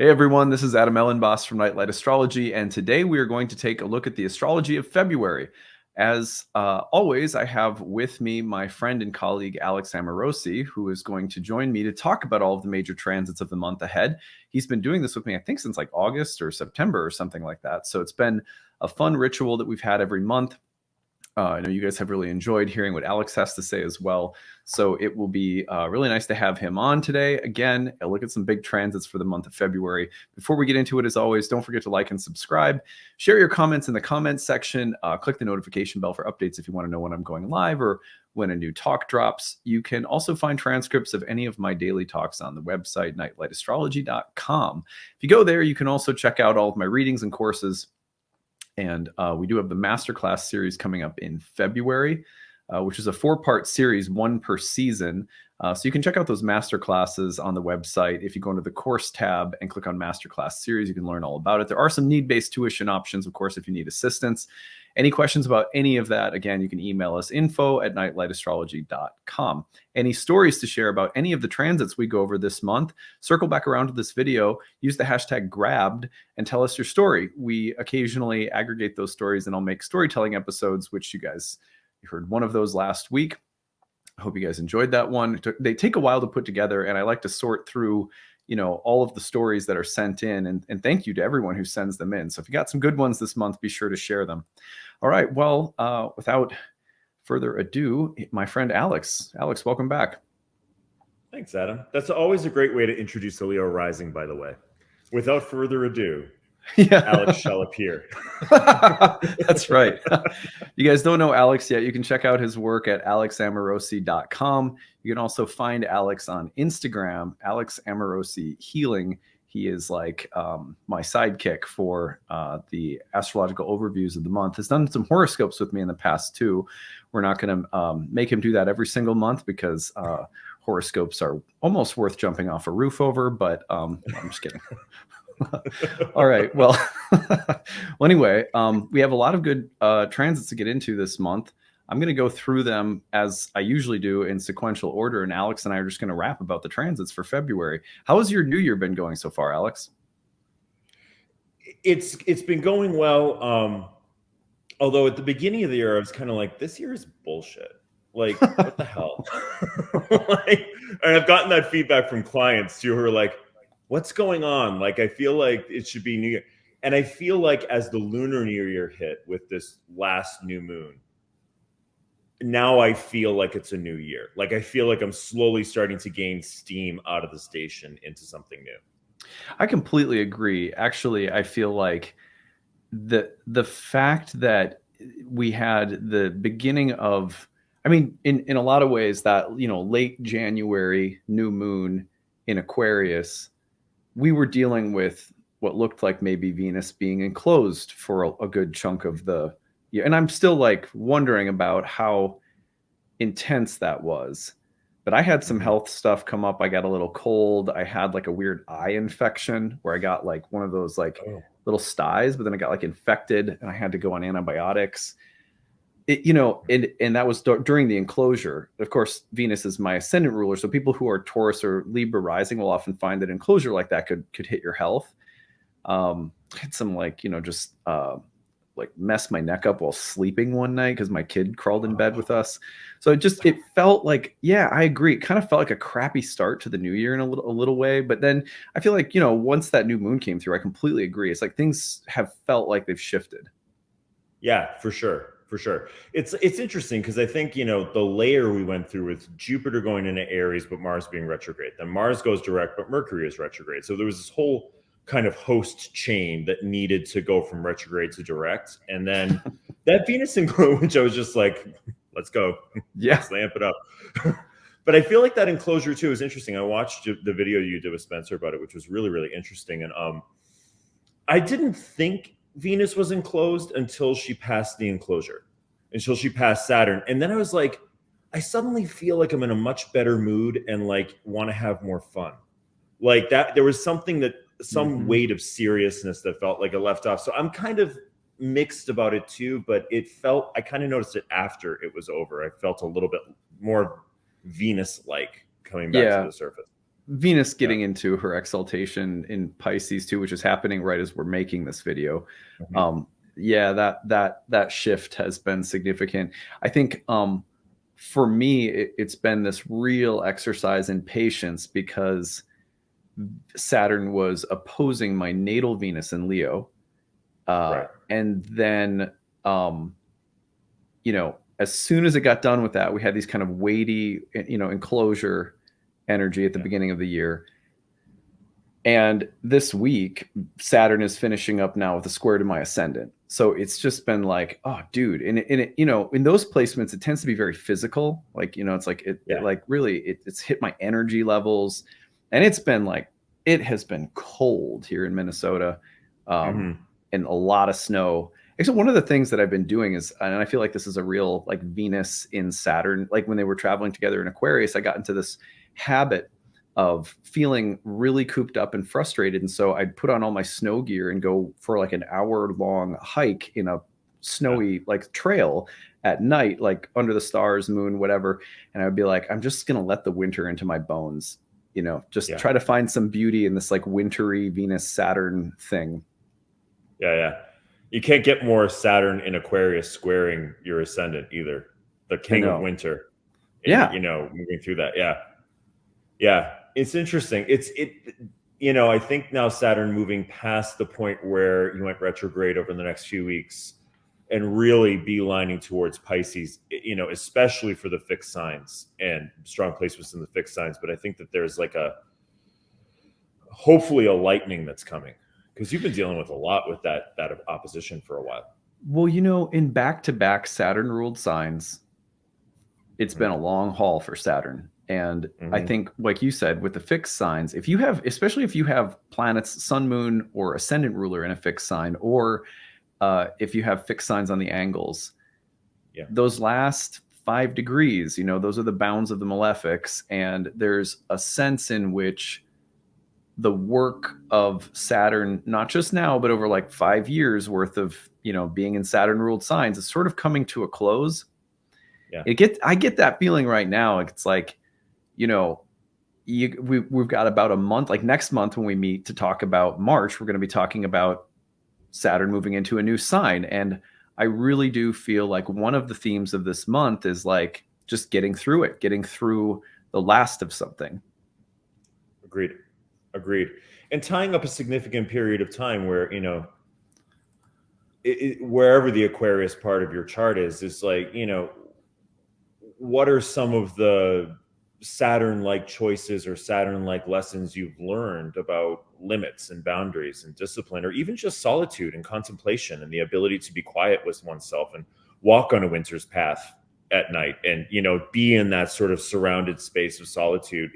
Hey everyone, this is Adam Elenbaas from Nightlight Astrology, and today we are going to take a look at the astrology of February. As always, I have with me my friend and colleague Alex Amorosi, who is going to join me to talk about all of the major transits of the month ahead. He's been doing this with me, I think, since like August or September or something like that. So it's been a fun ritual that we've had every month. I know you guys have really enjoyed hearing what Alex has to say as well. So it will be really nice to have him on today. Again, a look at some big transits for the month of February. Before we get into it, as always, don't forget to like and subscribe. Share your comments in the comments section. Click the notification bell for updates if you want to know when I'm going live or when a new talk drops. You can also find transcripts of any of my daily talks on the website, nightlightastrology.com. If you go there, you can also check out all of my readings and courses. And we do have the masterclass series coming up in February, which is a 4-part series, one per season. So you can check out those masterclasses on the website. If you go into the course tab and click on masterclass series, you can learn all about it. There are some need-based tuition options, of course, if you need assistance. Any questions about any of that, again, you can email us info@nightlightastrology.com. Any stories to share about any of the transits we go over this month, circle back around to this video, use the hashtag grabbed, and tell us your story. We occasionally aggregate those stories, and I'll make storytelling episodes, which you heard one of those last week. I hope you guys enjoyed that one. They take a while to put together, and I like to sort through all of the stories that are sent in, and thank you to everyone who sends them in. So if you got some good ones this month, be sure to share them. All right, well, without further ado, my friend Alex. Alex, welcome back. Thanks, Adam. That's always a great way to introduce a Leo rising, by the way. Without further ado, Alex shall appear. That's right. You guys don't know Alex yet, you can check out his work at alexamorosi.com. You can also find Alex on Instagram, Alex Amorosi Healing. He is like my sidekick for the astrological overviews of the month. Has done some horoscopes with me in the past too. We're not going to make him do that every single month because horoscopes are almost worth jumping off a roof over, but I'm just kidding. All right. Well, anyway, we have a lot of good transits to get into this month. I'm going to go through them as I usually do in sequential order, and Alex and I are just going to rap about the transits for February. How has your new year been going so far, Alex? It's been going well. Although at the beginning of the year, I was kind of like, this year is bullshit. Like, what the hell? And I've gotten that feedback from clients too, who are like, what's going on? Like, I feel like it should be New Year. And I feel like as the Lunar New Year hit with this last new moon, now I feel like it's a new year. Like, I feel like I'm slowly starting to gain steam out of the station into something new. I completely agree. Actually, I feel like the fact that we had the beginning of, I mean, in a lot of ways, that, late January new moon in Aquarius, we were dealing with what looked like maybe Venus being enclosed for a good chunk of the year. And I'm still like wondering about how intense that was. But I had some health stuff come up. I got a little cold. I had like a weird eye infection where I got like one of those like little styes, but then I got like infected and I had to go on antibiotics. And that was during the enclosure. Of course, Venus is my ascendant ruler, so people who are Taurus or Libra rising will often find that enclosure like that could hit your health. I had some just mess my neck up while sleeping one night because my kid crawled in bed with us. So it felt like, yeah, I agree. It kind of felt like a crappy start to the new year in a little way. But then I feel like, once that new moon came through, I completely agree. It's like things have felt like they've shifted. Yeah, for sure. For sure. It's interesting because I think, the layer we went through with Jupiter going into Aries, but Mars being retrograde. Then Mars goes direct, but Mercury is retrograde. So there was this whole kind of host chain that needed to go from retrograde to direct. And then that Venus enclosure, which I was just like, let's go. Yeah. Let's amp it up. But I feel like that enclosure too is interesting. I watched the video you did with Spencer about it, which was really, really interesting. And I didn't think Venus was enclosed until she passed the enclosure, until she passed Saturn. And then I was like, I suddenly feel like I'm in a much better mood and like want to have more fun. Like that, there was something some weight of seriousness that felt like it left off. So I'm kind of mixed about it too, but I kind of noticed it after it was over. I felt a little bit more Venus-like coming back to the surface. Venus getting into her exaltation in Pisces too, which is happening right as we're making this video. Yeah, that shift has been significant. I think for me, it's been this real exercise in patience because Saturn was opposing my natal Venus in Leo. And then, as soon as it got done with that, we had these kind of weighty, enclosure energy at the beginning of the year. And this week, Saturn is finishing up now with a square to my ascendant. So it's just been like, oh, dude. And in those placements, it tends to be very physical. Like, it's like, it's hit my energy levels. And it's been like, it has been cold here in Minnesota and a lot of snow. Actually, one of the things that I've been doing is, and I feel like this is a real like Venus in Saturn, like when they were traveling together in Aquarius, I got into this habit of feeling really cooped up and frustrated. And so I'd put on all my snow gear and go for like an hour-long hike in a snowy like trail at night, like under the stars, moon, whatever. And I would be like, I'm just going to let the winter into my bones, just try to find some beauty in this like wintry Venus Saturn thing. Yeah. You can't get more Saturn in Aquarius squaring your ascendant either. The king of winter. Moving through that. Yeah. It's interesting. I think now Saturn moving past the point where you went retrograde over the next few weeks and really beelining towards Pisces, especially for the fixed signs and strong placements in the fixed signs. But I think that there's like hopefully a lightning that's coming, because you've been dealing with a lot with that opposition for a while. Well, in back-to-back Saturn-ruled signs, it's been a long haul for Saturn. And I think, like you said, with the fixed signs, especially if you have planets, sun, moon, or ascendant ruler in a fixed sign, or if you have fixed signs on the angles, those last 5 degrees, those are the bounds of the malefics. And there's a sense in which the work of Saturn, not just now, but over like 5 years worth of, being in Saturn ruled signs, is sort of coming to a close. I get that feeling right now. It's like, we've got about a month, like next month when we meet to talk about March, we're going to be talking about Saturn moving into a new sign. And I really do feel like one of the themes of this month is like just getting through the last of something. Agreed. And tying up a significant period of time where, wherever the Aquarius part of your chart is like, what are some of the Saturn-like choices or Saturn-like lessons you've learned about limits and boundaries and discipline, or even just solitude and contemplation and the ability to be quiet with oneself and walk on a winter's path at night and, be in that sort of surrounded space of solitude?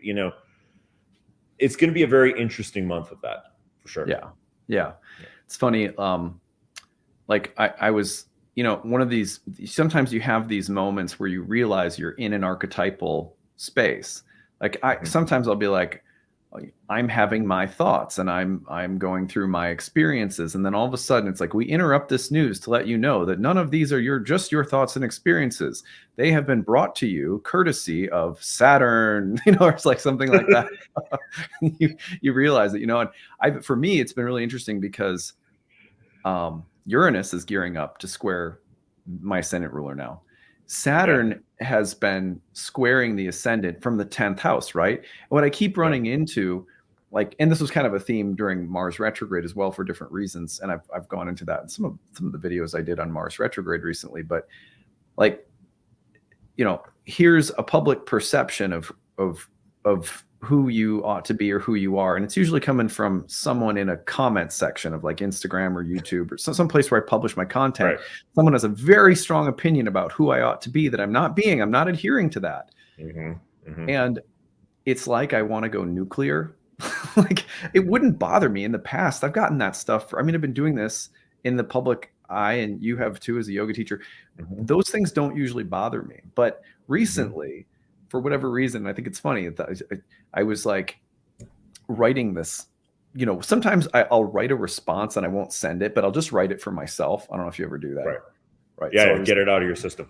It's going to be a very interesting month of that, for sure. Yeah. It's funny. Like I was, one of these, sometimes you have these moments where you realize you're in an archetypal space. Like sometimes I'll be like, I'm having my thoughts and I'm going through my experiences. And then all of a sudden it's like, we interrupt this news to let you know that none of these are just your thoughts and experiences. They have been brought to you courtesy of Saturn, or it's like something like that. you realize that, and for me, it's been really interesting because Uranus is gearing up to square my ascendant ruler now. Saturn has been squaring the ascendant from the 10th house, right? And what I keep running into, like, and this was kind of a theme during Mars retrograde as well for different reasons, and I've gone into that in some of the videos I did on Mars retrograde recently, but like, here's a public perception of who you ought to be or who you are. And it's usually coming from someone in a comment section of like Instagram or YouTube or some place where I publish my content. Right. Someone has a very strong opinion about who I ought to be that I'm not being. I'm not adhering to that. And it's like I want to go nuclear. Like, it wouldn't bother me in the past. I've gotten that stuff. I've been doing this in the public eye, and you have too as a yoga teacher. Those things don't usually bother me. But recently, for whatever reason, I think it's funny that I was like writing this, sometimes I'll write a response and I won't send it, but I'll just write it for myself. I don't know if you ever do that. Right. Yeah. So get it out of your system.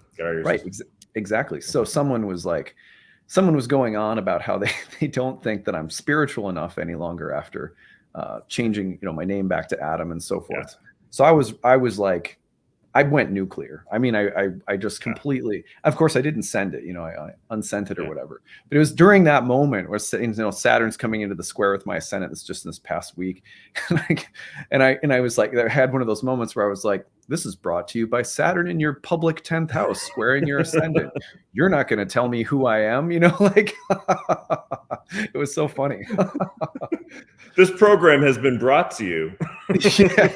Exactly. So someone was like, someone was going on about how they don't think that I'm spiritual enough any longer after changing, my name back to Adam and so forth. Yeah. So I was like, I went nuclear. I mean, I just completely, of course I didn't send it, I unsent it or whatever, but it was during that moment where, Saturn's coming into the square with my ascendant. It's just this past week. and I was like, I had one of those moments where I was like, this is brought to you by Saturn in your public 10th house, squaring your ascendant. You're not going to tell me who I am, like it was so funny. This program has been brought to you. Yeah,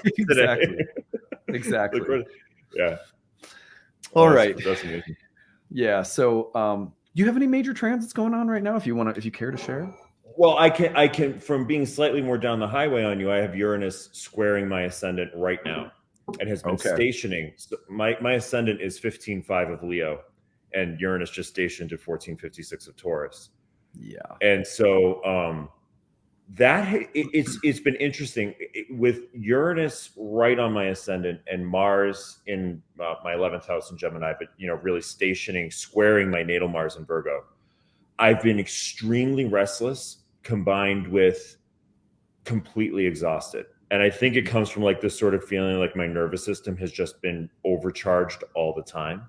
exactly. Yeah. All right. That's amazing. Yeah. So, do you have any major transits going on right now? If you care to share. Well, I can, from being slightly more down the highway on you, I have Uranus squaring my ascendant right now. It has been stationing. So my ascendant is 15.5 of Leo, and Uranus just stationed at 14.56 of Taurus. Yeah. And so it's been interesting with Uranus right on my ascendant and Mars in my 11th house in Gemini, but really stationing, squaring my natal Mars in Virgo. I've been extremely restless, combined with completely exhausted. And I think it comes from like this sort of feeling like my nervous system has just been overcharged all the time.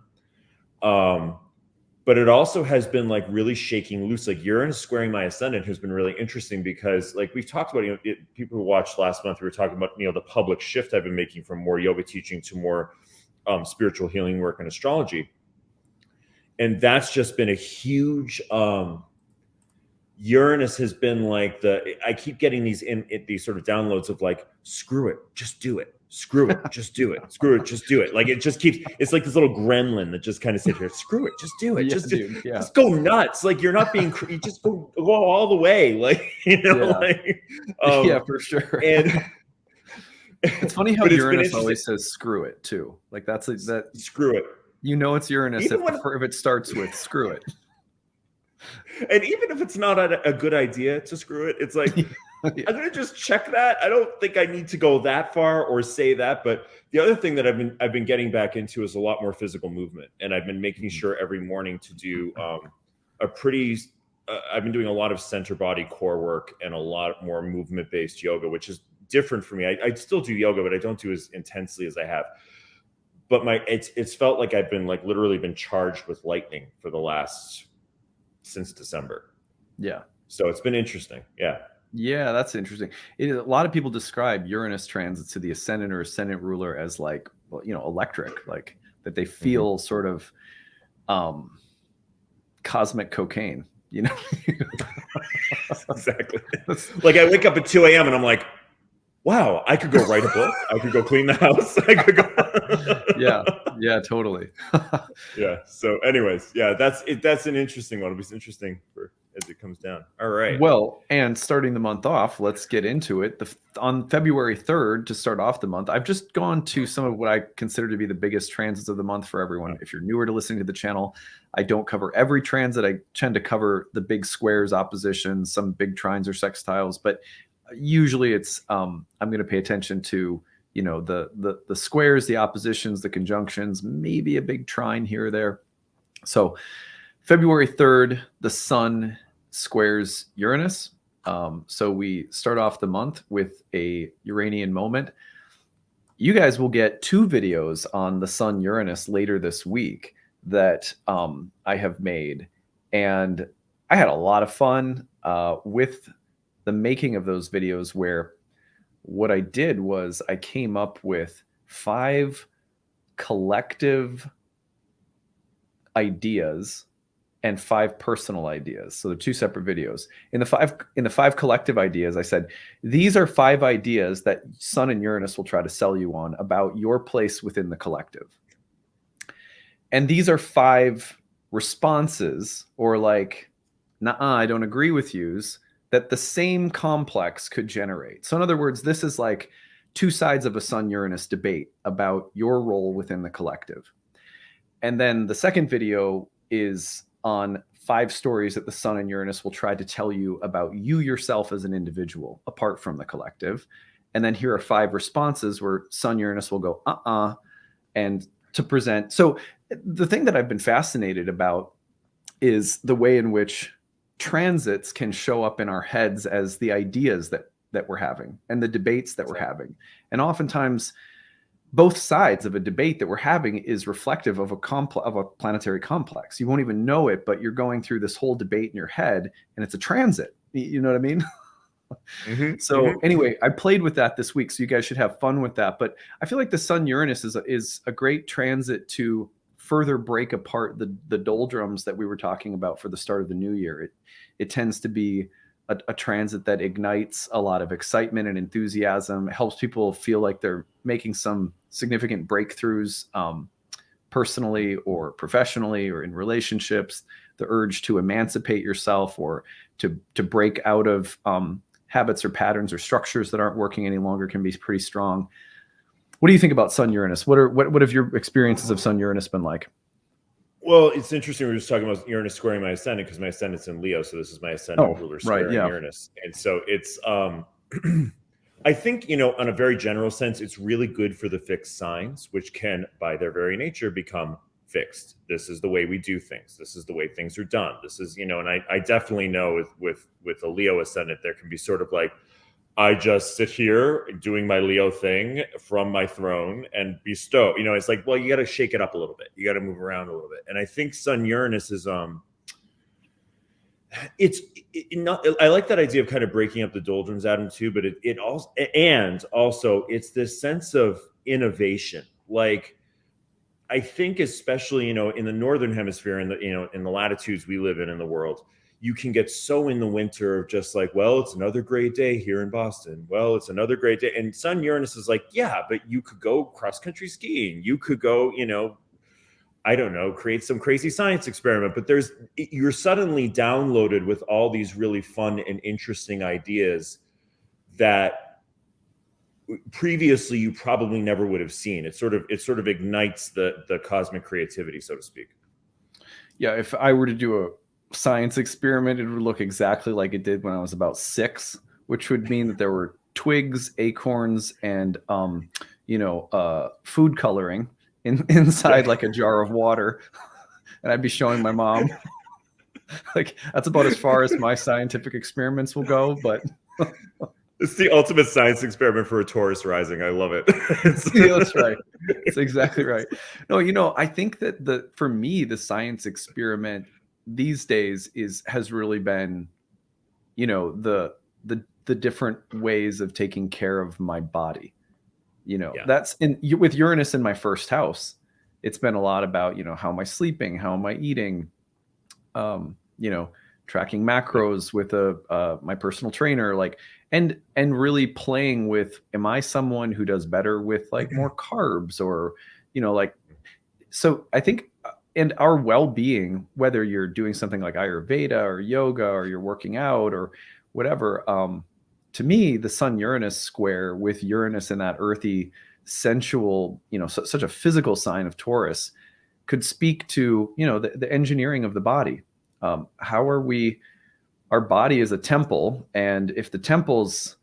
But it also has been like really shaking loose. Like Uranus squaring my ascendant has been really interesting because, like we've talked about, people who watched last month, we were talking about, the public shift I've been making from more yoga teaching to more spiritual healing work and astrology. And that's just been a huge, Uranus has been like I keep getting these sort of downloads of like, screw it, just do it. Screw it, just do it. Screw it, just do it. Like it just keeps, it's like this little gremlin that just kind of sits here. Screw it, just do it. Just go nuts. Like you're not being, you just go all the way. Like, yeah, for sure. And it's funny how Uranus always says screw it too. Like that's that screw it. It's Uranus if it starts with screw it. And even if it's not a good idea to screw it, it's like, I'm going to just check that. I don't think I need to go that far or say that. But the other thing that I've been getting back into is a lot more physical movement. And I've been making sure every morning to do I've been doing a lot of center body core work and a lot more movement-based yoga, which is different for me. I still do yoga, but I don't do as intensely as I have. But it's felt like I've been like literally been charged with lightning for since December. Yeah. So it's been interesting. Yeah. Yeah, that's interesting. A lot of people describe Uranus transits to the ascendant or ascendant ruler as like, electric, like that they feel sort of cosmic cocaine, Exactly. Like I wake up at 2 a.m. and I'm like, wow, I could go write a book. I could go clean the house. I could go. Yeah, totally. Yeah. So anyways, yeah, that's an interesting one. It'll be interesting as it comes down. All right. Well, and starting the month off, let's get into it. On February 3rd, to start off the month, I've just gone to some of what I consider to be the biggest transits of the month for everyone. If you're newer to listening to the channel, I don't cover every transit. I tend to cover the big squares, oppositions, some big trines or sextiles, but usually it's I'm going to pay attention to the squares, the oppositions, the conjunctions, maybe a big trine here or there. So February 3rd, the sun squares Uranus. So we start off the month with a Uranian moment. You guys will get 2 videos on the sun Uranus later this week that I have made, and I had a lot of fun with the making of those videos, where what I did was I came up with 5 collective ideas and 5 personal ideas. So they're 2 separate videos. In the five collective ideas, I said, these are 5 ideas that Sun and Uranus will try to sell you on about your place within the collective. And these are 5 responses, or like, nah, I don't agree with yous, that the same complex could generate. So in other words, this is like 2 sides of a Sun-Uranus debate about your role within the collective. And then the second video is on 5 stories that the Sun and Uranus will try to tell you about you yourself as an individual, apart from the collective. And then here are 5 responses where Sun-Uranus will go, and to present. So the thing that I've been fascinated about is the way in which transits can show up in our heads as the ideas that we're having and the debates that we're having. And oftentimes both sides of a debate that we're having is reflective of a planetary complex. You won't even know it, but you're going through this whole debate in your head, and it's a transit. You know what I mean? So anyway, I played with that this week, so you guys should have fun with that. But I feel like the Sun Uranus is a great transit to further break apart the doldrums that we were talking about for the start of the new year. It tends to be a transit that ignites a lot of excitement and enthusiasm, helps people feel like they're making some significant breakthroughs personally or professionally or in relationships. The urge to emancipate yourself or to break out of habits or patterns or structures that aren't working any longer can be pretty strong. What do you think about Sun Uranus? What have your experiences of Sun Uranus been like? Well, it's interesting. We were just talking about Uranus squaring my ascendant because my ascendant's in Leo, so this is my ascendant ruler squaring Uranus, and so it's. I think, on a very general sense, it's really good for the fixed signs, which can, by their very nature, become fixed. This is the way we do things. This is the way things are done. This is, and I definitely know with a Leo ascendant, there can be sort of like, I just sit here doing my Leo thing from my throne and bestow. It's like, well, you got to shake it up a little bit. You got to move around a little bit. And I think Sun Uranus is I like that idea of kind of breaking up the doldrums, Adam, too. But it also it's this sense of innovation. Like, I think especially in the northern hemisphere, in the latitudes we live in the world, you can get so in the winter of just like, well, it's another great day here in Boston. Well, it's another great day. And Sun Uranus is like, yeah, but you could go cross-country skiing. You could go, I don't know, create some crazy science experiment. But you're suddenly downloaded with all these really fun and interesting ideas that previously you probably never would have seen. It sort of ignites the cosmic creativity, so to speak. Yeah, if I were to do a science experiment, it would look exactly like it did when I was about 6, which would mean that there were twigs, acorns, and food coloring inside like a jar of water, and I'd be showing my mom. Like, that's about as far as my scientific experiments will go, but it's the ultimate science experiment for a Taurus rising. I love it. Yeah, that's right. That's exactly right. No, I think that for me, the science experiment these days has really been, the different ways of taking care of my body. That's with Uranus in my first house. It's been a lot about, how am I sleeping? How am I eating? Tracking macros with my personal trainer, like, and really playing with, am I someone who does better with like more carbs or, so I think, and our well-being, whether you're doing something like Ayurveda or yoga or you're working out or whatever, to me, the Sun Uranus square with Uranus in that earthy, sensual, such a physical sign of Taurus could speak to, the engineering of the body. How are our body is a temple. And if the temple's,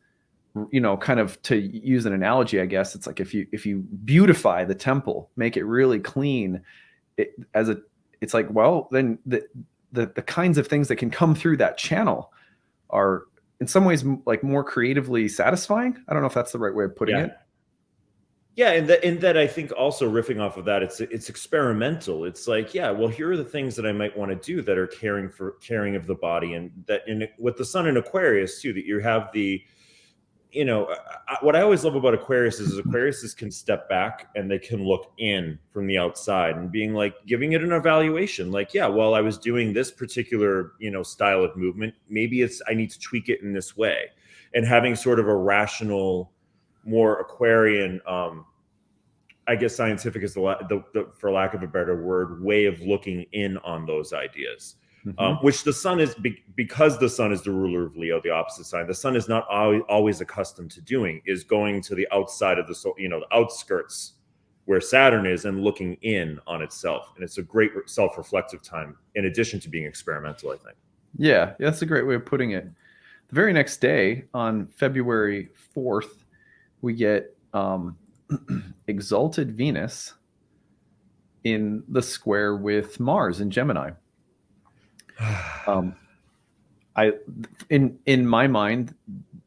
kind of, to use an analogy, I guess it's like, if you beautify the temple, make it really clean, it's like, well, then the kinds of things that can come through that channel are in some ways like more creatively satisfying. I don't know if that's the right way of putting it. Yeah, and that I think also riffing off of that, it's experimental. It's like, yeah, well, here are the things that I might want to do that are caring of the body, and that with the Sun in Aquarius too, that you have the, what I always love about Aquarius is Aquarius can step back and they can look in from the outside and being like, giving it an evaluation. Like, yeah, well, I was doing this particular, style of movement. Maybe I need to tweak it in this way, and having sort of a rational, more Aquarian, I guess scientific is the for lack of a better word, way of looking in on those ideas. Which the Sun is, because the Sun is the ruler of Leo, the opposite sign. The Sun is not always accustomed to doing, is going to the outside of the soul, the outskirts where Saturn is, and looking in on itself. And it's a great self-reflective time, in addition to being experimental, I think. Yeah, that's a great way of putting it. The very next day, on February 4th, we get exalted Venus in the square with Mars in Gemini. Um, I in my mind,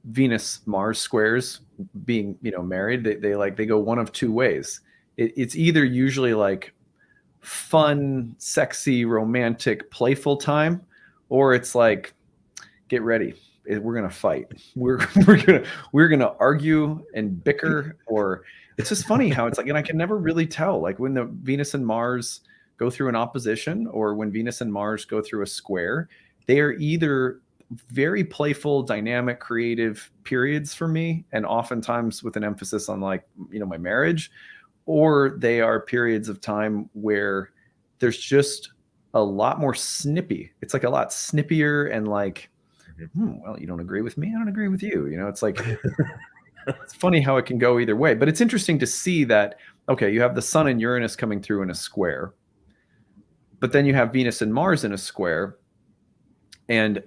Venus Mars squares being married, they go one of two ways. It's either usually like fun, sexy, romantic, playful time, or it's like get ready. We're gonna fight. We're we're gonna argue and bicker. Or it's just funny how it's like, and I can never really tell, like when the Venus and Mars go through an opposition or when Venus and Mars go through a square, they are either very playful, dynamic, creative periods for me, and oftentimes with an emphasis on like my marriage, or they are periods of time where there's just a lot more snippy. It's like a lot snippier and like, well, you don't agree with me, I don't agree with you. It's like it's funny how it can go either way. But it's interesting to see that, okay, you have the Sun and Uranus coming through in a square, but then you have Venus and Mars in a square. And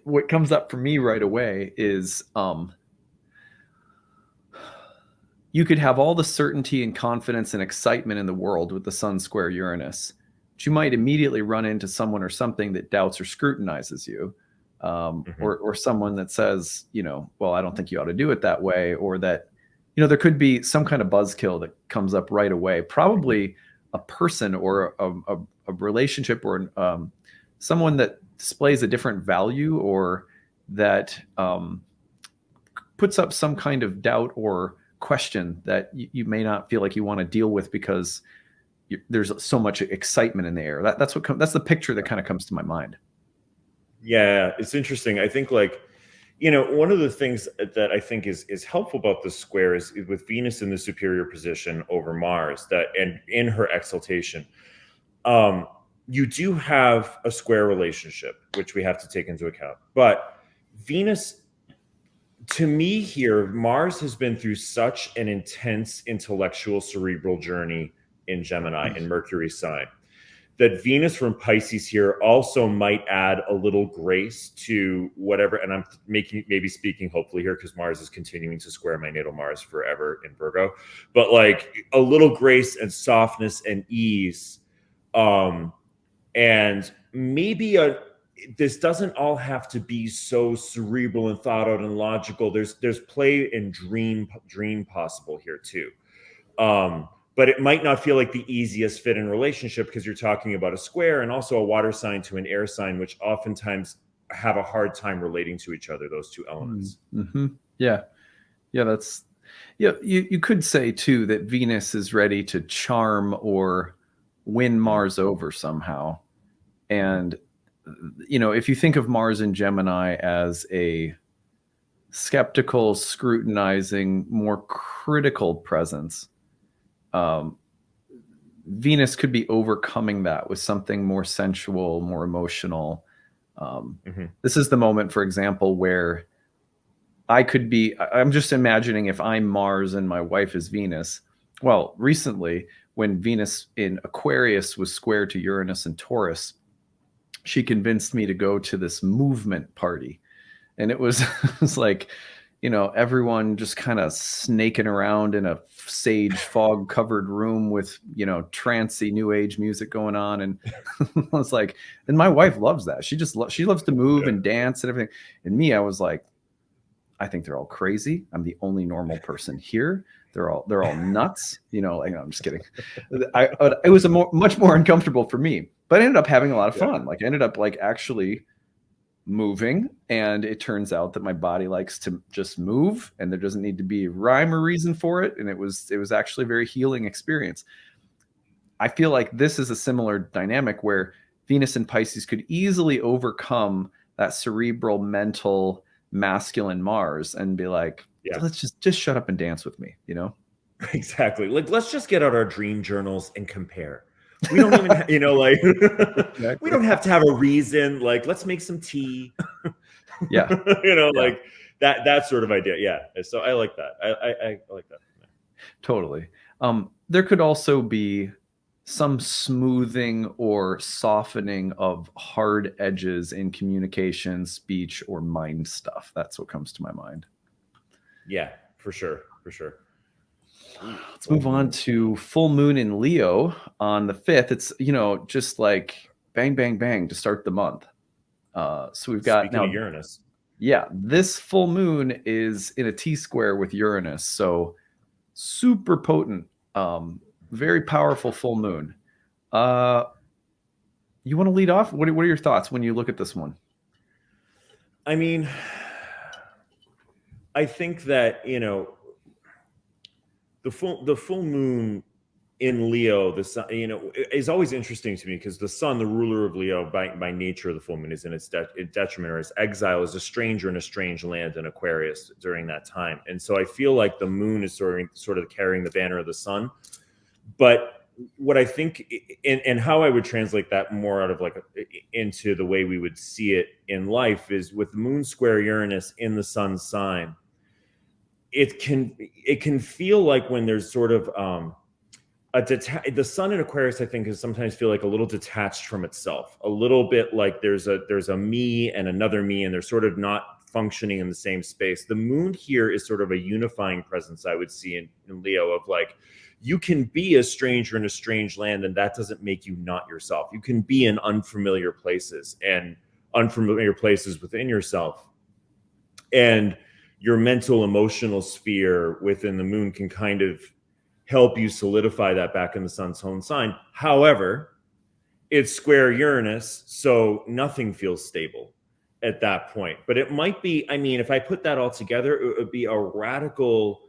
what comes up for me right away is you could have all the certainty and confidence and excitement in the world with the Sun square Uranus, but you might immediately run into someone or something that doubts or scrutinizes you. Or someone that says, well, I don't think you ought to do it that way, or that, there could be some kind of buzzkill that comes up right away. Probably a person or a relationship or someone that displays a different value, or that puts up some kind of doubt or question that you may not feel like you want to deal with because there's so much excitement in the air. That's the picture that kind of comes to my mind. Yeah, it's interesting. I think one of the things that I think is helpful about the square is with Venus in the superior position over Mars, that and in her exaltation, you do have a square relationship, which we have to take into account. But Venus, to me here, Mars has been through such an intense intellectual cerebral journey in Gemini and Mercury sign, that Venus from Pisces here also might add a little grace to whatever. And I'm maybe speaking hopefully here because Mars is continuing to square my natal Mars forever in Virgo, but like a little grace and softness and ease. And maybe this doesn't all have to be so cerebral and thought out and logical. There's play and dream possible here too. But it might not feel like the easiest fit in relationship because you're talking about a square and also a water sign to an air sign, which oftentimes have a hard time relating to each other, those two elements. Mm-hmm. Yeah. You could say too that Venus is ready to charm or win Mars over somehow. And, if you think of Mars in Gemini as a skeptical, scrutinizing, more critical presence, Venus could be overcoming that with something more sensual, more emotional. This is the moment, for example, where I'm just imagining if I'm Mars and my wife is Venus. Well, recently, when Venus in Aquarius was square to Uranus and Taurus, she convinced me to go to this movement party. And it was, it was like, everyone just kind of snaking around in a sage fog covered room with, trancy new age music going on. And I was like, and my wife loves that. She loves to move and dance and everything. And me, I was like, I think they're all crazy. I'm the only normal person here. They're all nuts. I'm just kidding. It was much more uncomfortable for me, but I ended up having a lot of fun. Like I ended up like actually moving, and it turns out that my body likes to just move, and there doesn't need to be rhyme or reason for it. And it was actually a very healing experience. I feel like this is a similar dynamic where Venus and Pisces could easily overcome that cerebral, mental, masculine Mars and be like, let's just shut up and dance with me, Exactly. Like, let's just get out our dream journals and compare. We don't even, exactly. We don't have to have a reason. Like, let's make some tea. Yeah. Like that sort of idea. Yeah. So I like that. I like that. Yeah. Totally. There could also be some smoothing or softening of hard edges in communication, speech, or mind stuff. That's what comes to my mind. Yeah, for sure. Let's move on to full moon in Leo on the 5th. It's, just like bang, bang, bang to start the month. So we've got Speaking of now, Uranus, yeah, this full moon is in a T square with Uranus. So super potent, very powerful full moon. Uh, you want to lead off? What are your thoughts when you look at this one? I mean, I think that, the full moon in Leo, the sun, is always interesting to me because the sun, the ruler of Leo, by nature of the full moon, is in its detriment or its exile, is a stranger in a strange land in Aquarius during that time. And so I feel like the moon is sort of carrying the banner of the sun. But what I think, and how I would translate that more out of like into the way we would see it in life, is with moon square Uranus in the sun sign. It can feel like when there's sort of the sun in Aquarius, I think, is sometimes feel like a little detached from itself, a little bit like there's a me and another me, and they're sort of not functioning in the same space. The moon here is sort of a unifying presence, I would see in Leo, of like, you can be a stranger in a strange land, and that doesn't make you not yourself. You can be in unfamiliar places and unfamiliar places within yourself, and your mental emotional sphere within the moon can kind of help you solidify that back in the sun's own sign. However, it's square Uranus, so nothing feels stable at that point. But it might be, I mean, if I put that all together, it would be a radical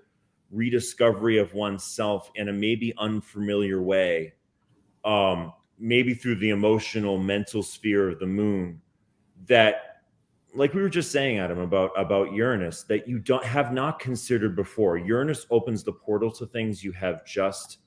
rediscovery of oneself in a maybe unfamiliar way, maybe through the emotional mental sphere of the moon, that, like we were just saying, Adam, about Uranus, that you don't have not considered before. Uranus opens the portal to things you have just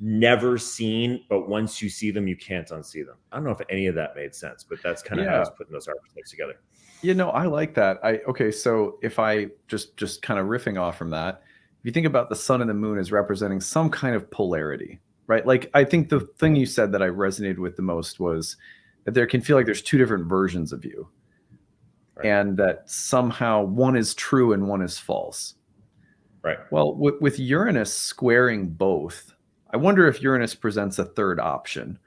never seen, but once you see them, you can't unsee them. I don't know if any of that made sense, but that's kind of how I Yeah, was putting those archetypes together. I like that. Okay, so if I just kind of riffing off from that, if you think about the sun and the moon as representing some kind of polarity, right? Like I think the thing you said that I resonated with the most was that there can feel like there's two different versions of you, Right. and that somehow one is true and one is false. Right. Well, with Uranus squaring both, I wonder if Uranus presents a third option,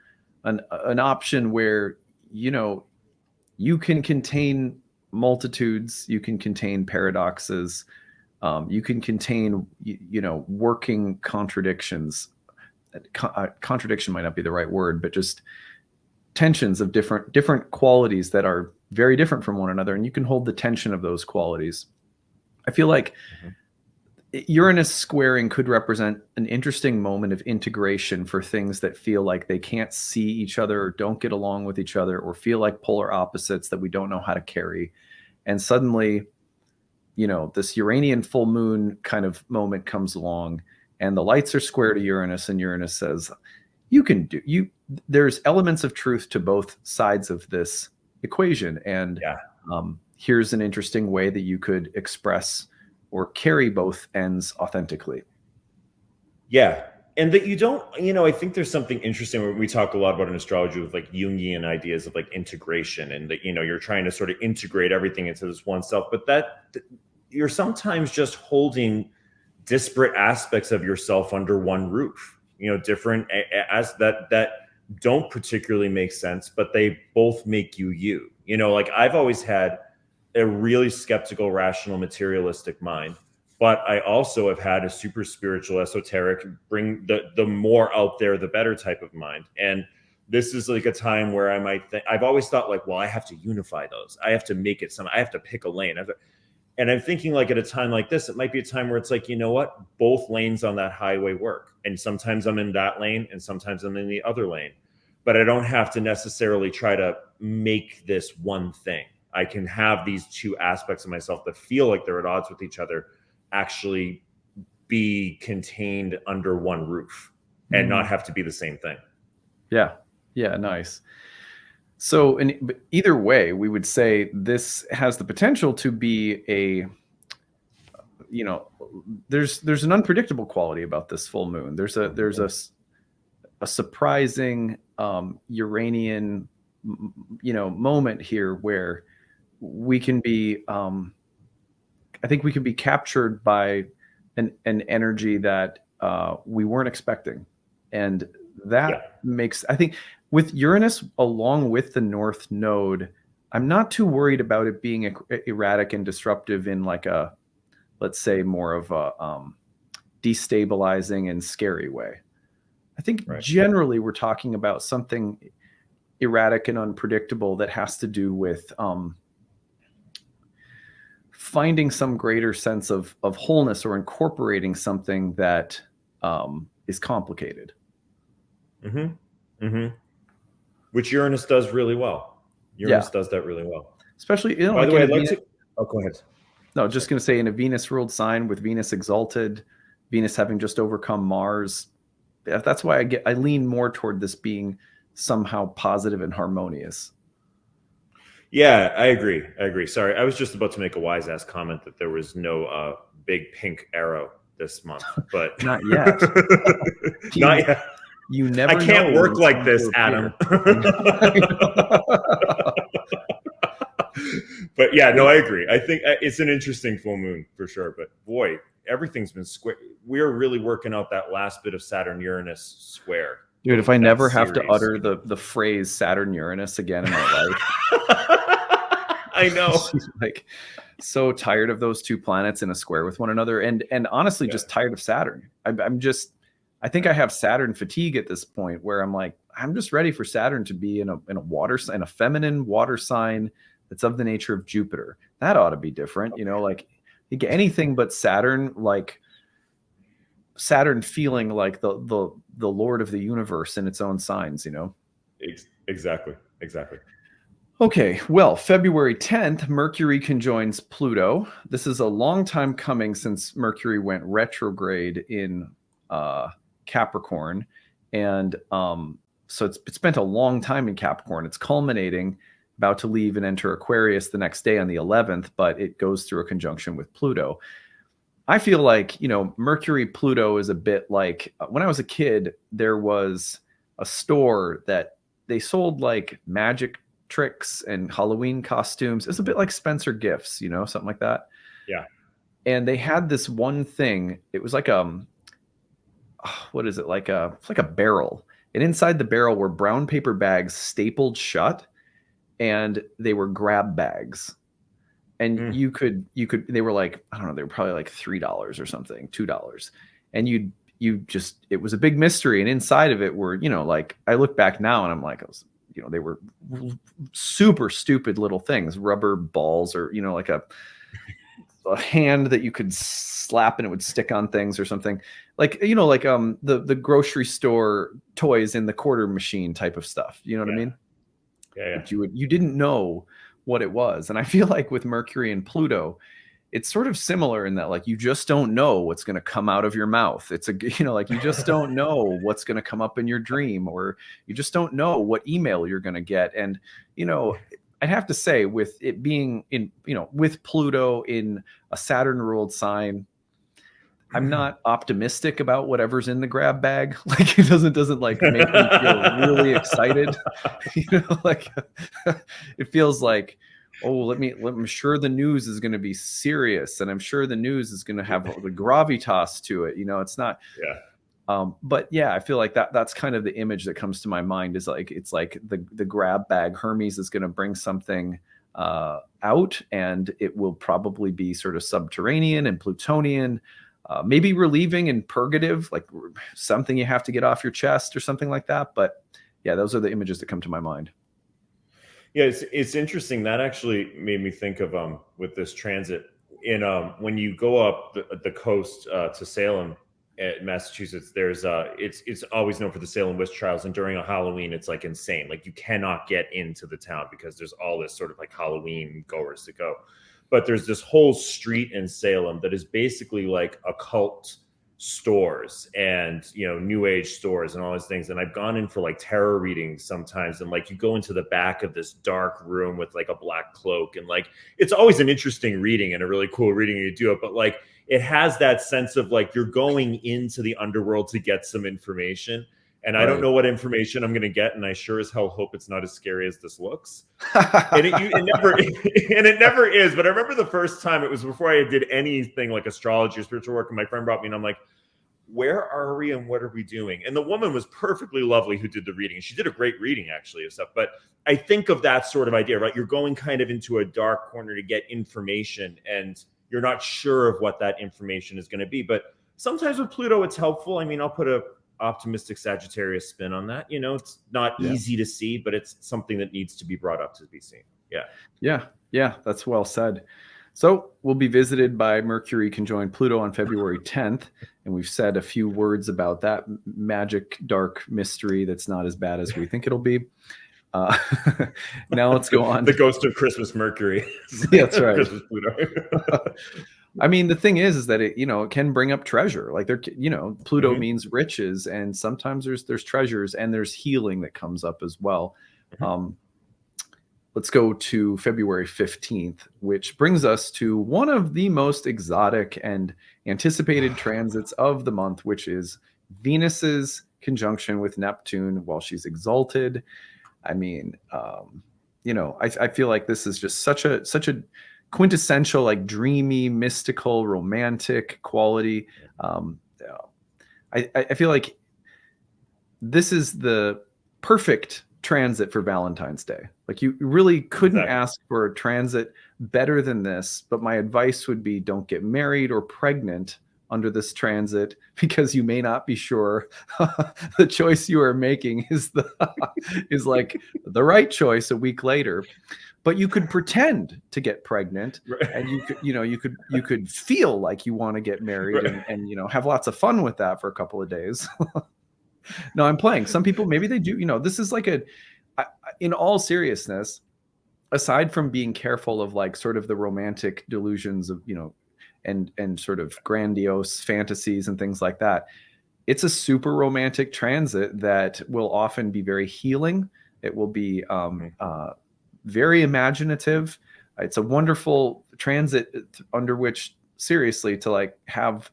an option where you know you can contain multitudes, you can contain paradoxes, you can contain working contradictions. Contradiction might not be the right word, but just tensions of different qualities that are very different from one another, and you can hold the tension of those qualities. I feel like Mhm. Uranus squaring could represent an interesting moment of integration for things that feel like they can't see each other or don't get along with each other or feel like polar opposites that we don't know how to carry. And suddenly, this Uranian full moon kind of moment comes along and the lights are square to Uranus, and Uranus says, you can do you there's elements of truth to both sides of this equation, and Yeah. here's an interesting way that you could express or carry both ends authentically. Yeah. And that you don't, I think there's something interesting when we talk a lot about in astrology with like Jungian ideas of like integration, and that, you're trying to sort of integrate everything into this one self, but that you're sometimes just holding disparate aspects of yourself under one roof, different as that don't particularly make sense, but they both make you, like I've always had a really skeptical, rational, materialistic mind, but I also have had a super spiritual, esoteric, bring the more out there, the better type of mind. And this is like a time where I might think, I've always thought like, well, I have to unify those. I have to make it I have to pick a lane. And I'm thinking like at a time like this, it might be a time where it's like, you know what? Both lanes on that highway work. And sometimes I'm in that lane and sometimes I'm in the other lane. But I don't have to necessarily try to make this one thing. I can have these two aspects of myself that feel like they're at odds with each other actually be contained under one roof and not have to be the same thing. Yeah. Yeah. Nice. So, either way, we would say this has the potential to be you know, there's an unpredictable quality about this full moon. There's a surprising Uranian, moment here where we can be, I think we can be captured by an energy that we weren't expecting, and Yeah. that makes, I think, with Uranus along with the North Node. I'm not too worried about it being erratic and disruptive in like a, let's say, more of a destabilizing and scary way. I think Right. generally we're talking about something erratic and unpredictable that has to do with finding some greater sense of wholeness or incorporating something that is complicated. Mm-hmm. Mm-hmm. Which Uranus does really well. Yeah, Uranus does that really well. especially By the like way, in a I'd like Venus. to. Oh, go ahead. No, just going to say in a Venus ruled sign with Venus exalted, Venus having just overcome Mars. That's why I lean more toward this being somehow positive and harmonious. Yeah, I agree. I agree. Sorry, I was just about to make a wise ass comment that there was no big pink arrow this month, but Not yet. not You, yet. you I never know can't when work it's like going this, to Adam. appear. I know. But yeah, no, I agree. I think it's an interesting full moon for sure. But boy, everything's been square. We're really working out that last bit of Saturn Uranus square. Dude, if I That never have to series. utter the phrase Saturn Uranus again in my life, I know. like so tired of those two planets in a square with one another, and honestly, Yeah. just tired of Saturn. I'm just, I think I have Saturn fatigue at this point, where I'm like, I'm just ready for Saturn to be in a water sign, a feminine water sign that's of the nature of Jupiter. That ought to be different, like anything but Saturn, like Saturn feeling like the Lord of the universe in its own signs. Exactly. Exactly. Okay, well, February 10th, Mercury conjoins Pluto. This is a long time coming since Mercury went retrograde in Capricorn. And so it's spent a long time in Capricorn. It's culminating, about to leave and enter Aquarius the next day on the 11th, but it goes through a conjunction with Pluto. I feel like, Mercury Pluto is a bit like when I was a kid, there was a store that they sold like magic tricks and Halloween costumes. It's a bit like Spencer Gifts, something like that. Yeah. And they had this one thing. It was like what is it? It's like a barrel. And inside the barrel were brown paper bags stapled shut, and they were grab bags. And they were like, I don't know, they were probably like $3 or something, $2. And it was a big mystery. And inside of it were, like, I look back now and I'm like, they were super stupid little things, rubber balls, or, like a hand that you could slap and it would stick on things or something, like, like the grocery store toys in the quarter machine type of stuff. You know what I mean? Yeah. But you didn't know what it was. And I feel like with Mercury and Pluto, it's sort of similar in that, like, you just don't know what's going to come out of your mouth. It's like, you just don't know what's going to come up in your dream, or you just don't know what email you're going to get. And, I'd have to say, with it being in, with Pluto in a Saturn ruled sign, I'm not optimistic about whatever's in the grab bag. Like, it doesn't like make me feel really excited. Like it feels like, oh, I'm sure the news is going to be serious, and I'm sure the news is going to have the gravitas to it. It's not. Yeah. But yeah, I feel like that's kind of the image that comes to my mind, is like, it's like the grab bag. Hermes is going to bring something out, and it will probably be sort of subterranean and Plutonian. Maybe relieving and purgative, like something you have to get off your chest or something like that. But yeah, those are the images that come to my mind. Yeah, it's interesting. That actually made me think of with this transit in when you go up the coast to Salem, Massachusetts. There's it's always known for the Salem witch trials, and during a Halloween, it's like insane. Like, you cannot get into the town because there's all this sort of like Halloween goers to go. But there's this whole street in Salem that is basically like occult stores and, new age stores and all these things. And I've gone in for like tarot readings sometimes, and like, you go into the back of this dark room with like a black cloak, and like, it's always an interesting reading and a really cool reading, and you do it, but like, it has that sense of like, you're going into the underworld to get some information. And I don't know what information I'm going to get, and I sure as hell hope it's not as scary as this looks. And it never is. But I remember the first time, it was before I did anything like astrology or spiritual work, and my friend brought me, and I'm like, where are we and what are we doing? And the woman was perfectly lovely who did the reading. She did a great reading actually of stuff. But I think of that sort of idea, right? You're going kind of into a dark corner to get information and you're not sure of what that information is going to be. But sometimes with Pluto, it's helpful. I mean, I'll put a optimistic Sagittarius spin on that. You know, it's not easy to see, but it's something that needs to be brought up to be seen. Yeah. Yeah. Yeah. That's well said. So we'll be visited by Mercury conjoined Pluto on February 10th. And we've said a few words about that magic, dark mystery that's not as bad as we think it'll be. Now let's go on. The ghost of Christmas Mercury. Yeah, that's right. Christmas Pluto. I mean, the thing is that it, it can bring up treasure. Like Pluto means riches, and sometimes there's treasures and there's healing that comes up as well. Let's go to February 15th, which brings us to one of the most exotic and anticipated transits of the month, which is Venus's conjunction with Neptune while she's exalted. I mean, I feel like this is just such a quintessential, like dreamy, mystical, romantic quality. I feel like this is the perfect transit for Valentine's Day. Like you really couldn't ask for a transit better than this. But my advice would be don't get married or pregnant under this transit, because you may not be sure the choice you are making is like the right choice a week later. But you could pretend to get pregnant, and you could feel like you want to get married, and have lots of fun with that for a couple of days. No, I'm playing. Some people, maybe they do. This is like in all seriousness, aside from being careful of like sort of the romantic delusions of and sort of grandiose fantasies and things like that, it's a super romantic transit that will often be very healing. It will be very imaginative. It's a wonderful transit under which, seriously, to like have,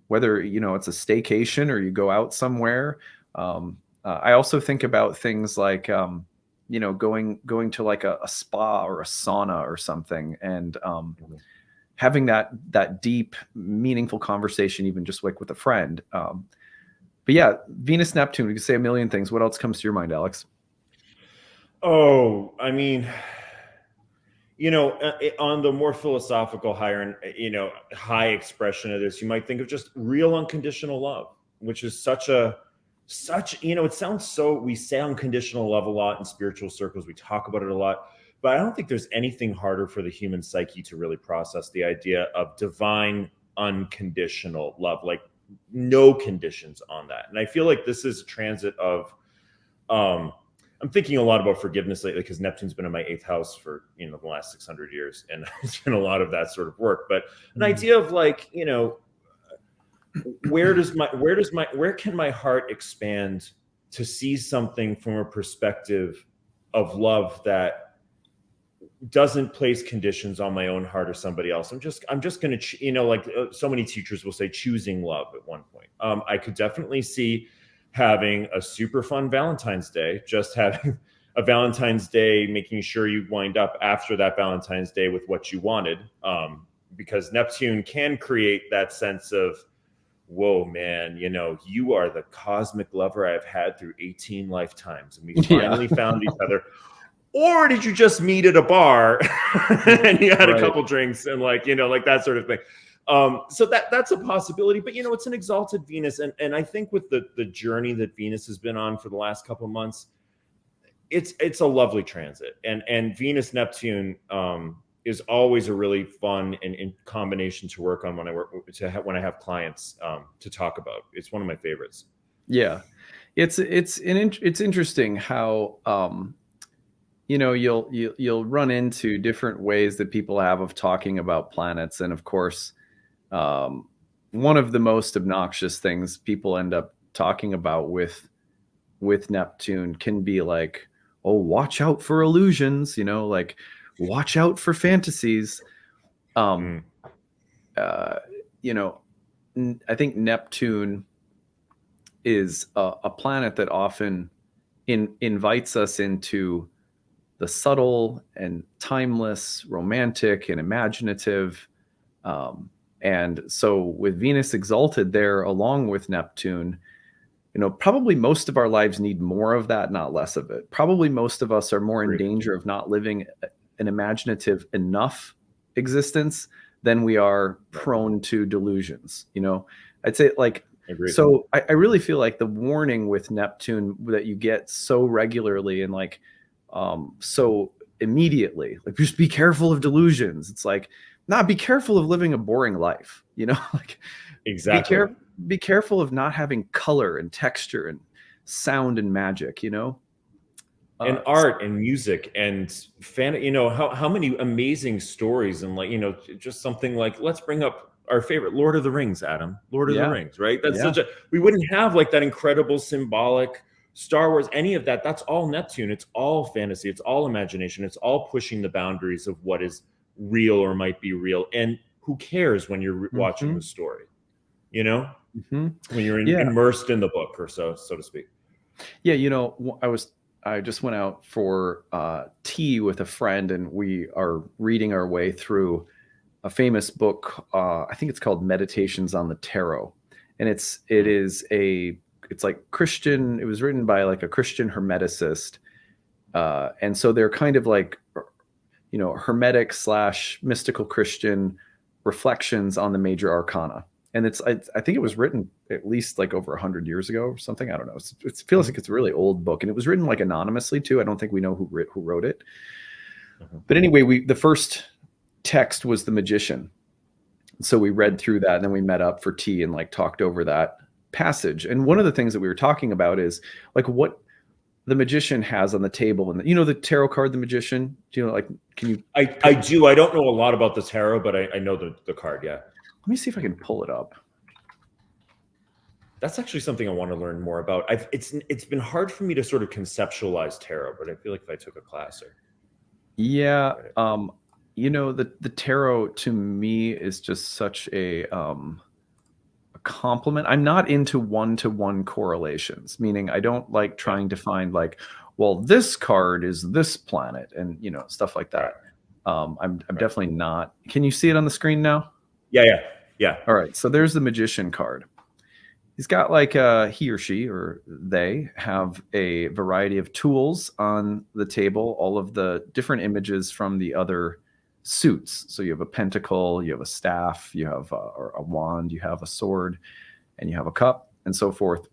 whether it's a staycation or you go out somewhere. I also think about things like going to like a spa or a sauna or something, and having that deep, meaningful conversation, even just like with a friend. But yeah, Venus Neptune, we can say a million things. What else comes to your mind, Alex? Oh, I mean, on the more philosophical, higher, high expression of this, you might think of just real unconditional love, which is it sounds we say unconditional love a lot in spiritual circles. We talk about it a lot, but I don't think there's anything harder for the human psyche to really process the idea of divine unconditional love, like no conditions on that. And I feel like this is a transit of, I'm thinking a lot about forgiveness lately, because Neptune's been in my 8th house for, the last 600 years. And it's been a lot of that sort of work, but an idea of like, where can my heart expand to see something from a perspective of love that doesn't place conditions on my own heart or somebody else. I'm just going to, like so many teachers will say, choosing love at one point. I could definitely see having a super fun Valentine's Day, just having a Valentine's Day, making sure you wind up after that Valentine's Day with what you wanted. Because Neptune can create that sense of, whoa, man, you are the cosmic lover I've had through 18 lifetimes. And we finally found each other. Or did you just meet at a bar and you had a couple drinks and like that sort of thing. So that's a possibility, but it's an exalted Venus. And I think with the journey that Venus has been on for the last couple of months, it's a lovely transit. And Venus Neptune is always a really fun and combination to work on when I have clients to talk about. It's one of my favorites. Yeah, it's interesting how you'll run into different ways that people have of talking about planets, and of course, one of the most obnoxious things people end up talking about with Neptune can be like, oh, watch out for illusions, like watch out for fantasies. I think Neptune is a planet that often invites us into the subtle and timeless, romantic and imaginative. And so with Venus exalted there along with Neptune, probably most of our lives need more of that, not less of it. Probably most of us are more in Agreed. danger of not living an imaginative enough existence than we are prone to delusions. I'd say like, Agreed. so I really feel like the warning with Neptune that you get so regularly and like so immediately, like just be careful of delusions. It's like, be careful of living a boring life, like Exactly. be careful of not having color and texture and sound and magic, And art and music and fan, how many amazing stories, and like, just something like, let's bring up our favorite Lord of the Rings, Adam. Lord of the Yeah. Rings, right? That's Yeah. we wouldn't have like that incredible symbolic Star Wars, any of that. That's all Neptune. It's all fantasy. It's all imagination. It's all pushing the boundaries of what is real or might be real. And who cares when you're watching the story, when you're Yeah. immersed in the book, or so to speak. Yeah. I just went out for tea with a friend, and we are reading our way through a famous book. I think it's called Meditations on the Tarot. And it's like Christian. It was written by like a Christian hermeticist. And so they're kind of like, hermetic / mystical Christian reflections on the major arcana. And I think it was written at least like over 100 years ago or something. I don't know. It feels like it's a really old book, and it was written like anonymously too. I don't think we know who wrote it. But anyway, the first text was The Magician. So we read through that, and then we met up for tea and like talked over that passage. And one of the things that we were talking about is like what the Magician has on the table, and the tarot card, the Magician. Do you know, like, can you? I do. I don't know a lot about the tarot, but I know the card. Yeah. Let me see if I can pull it up. That's actually something I want to learn more about. It's been hard for me to sort of conceptualize tarot, but I feel like if I took a class or. Yeah. The tarot to me is just such a compliment. I'm not into one-to-one correlations, meaning I don't like trying to find like, well, this card is this planet and stuff like that. I'm definitely not. Can you see it on the screen now? Yeah. All right. So there's the Magician card. He's got like he or she or they have a variety of tools on the table, all of the different images from the other suits. So you have a pentacle, you have a staff, you have a wand, you have a sword, and you have a cup, and so forth.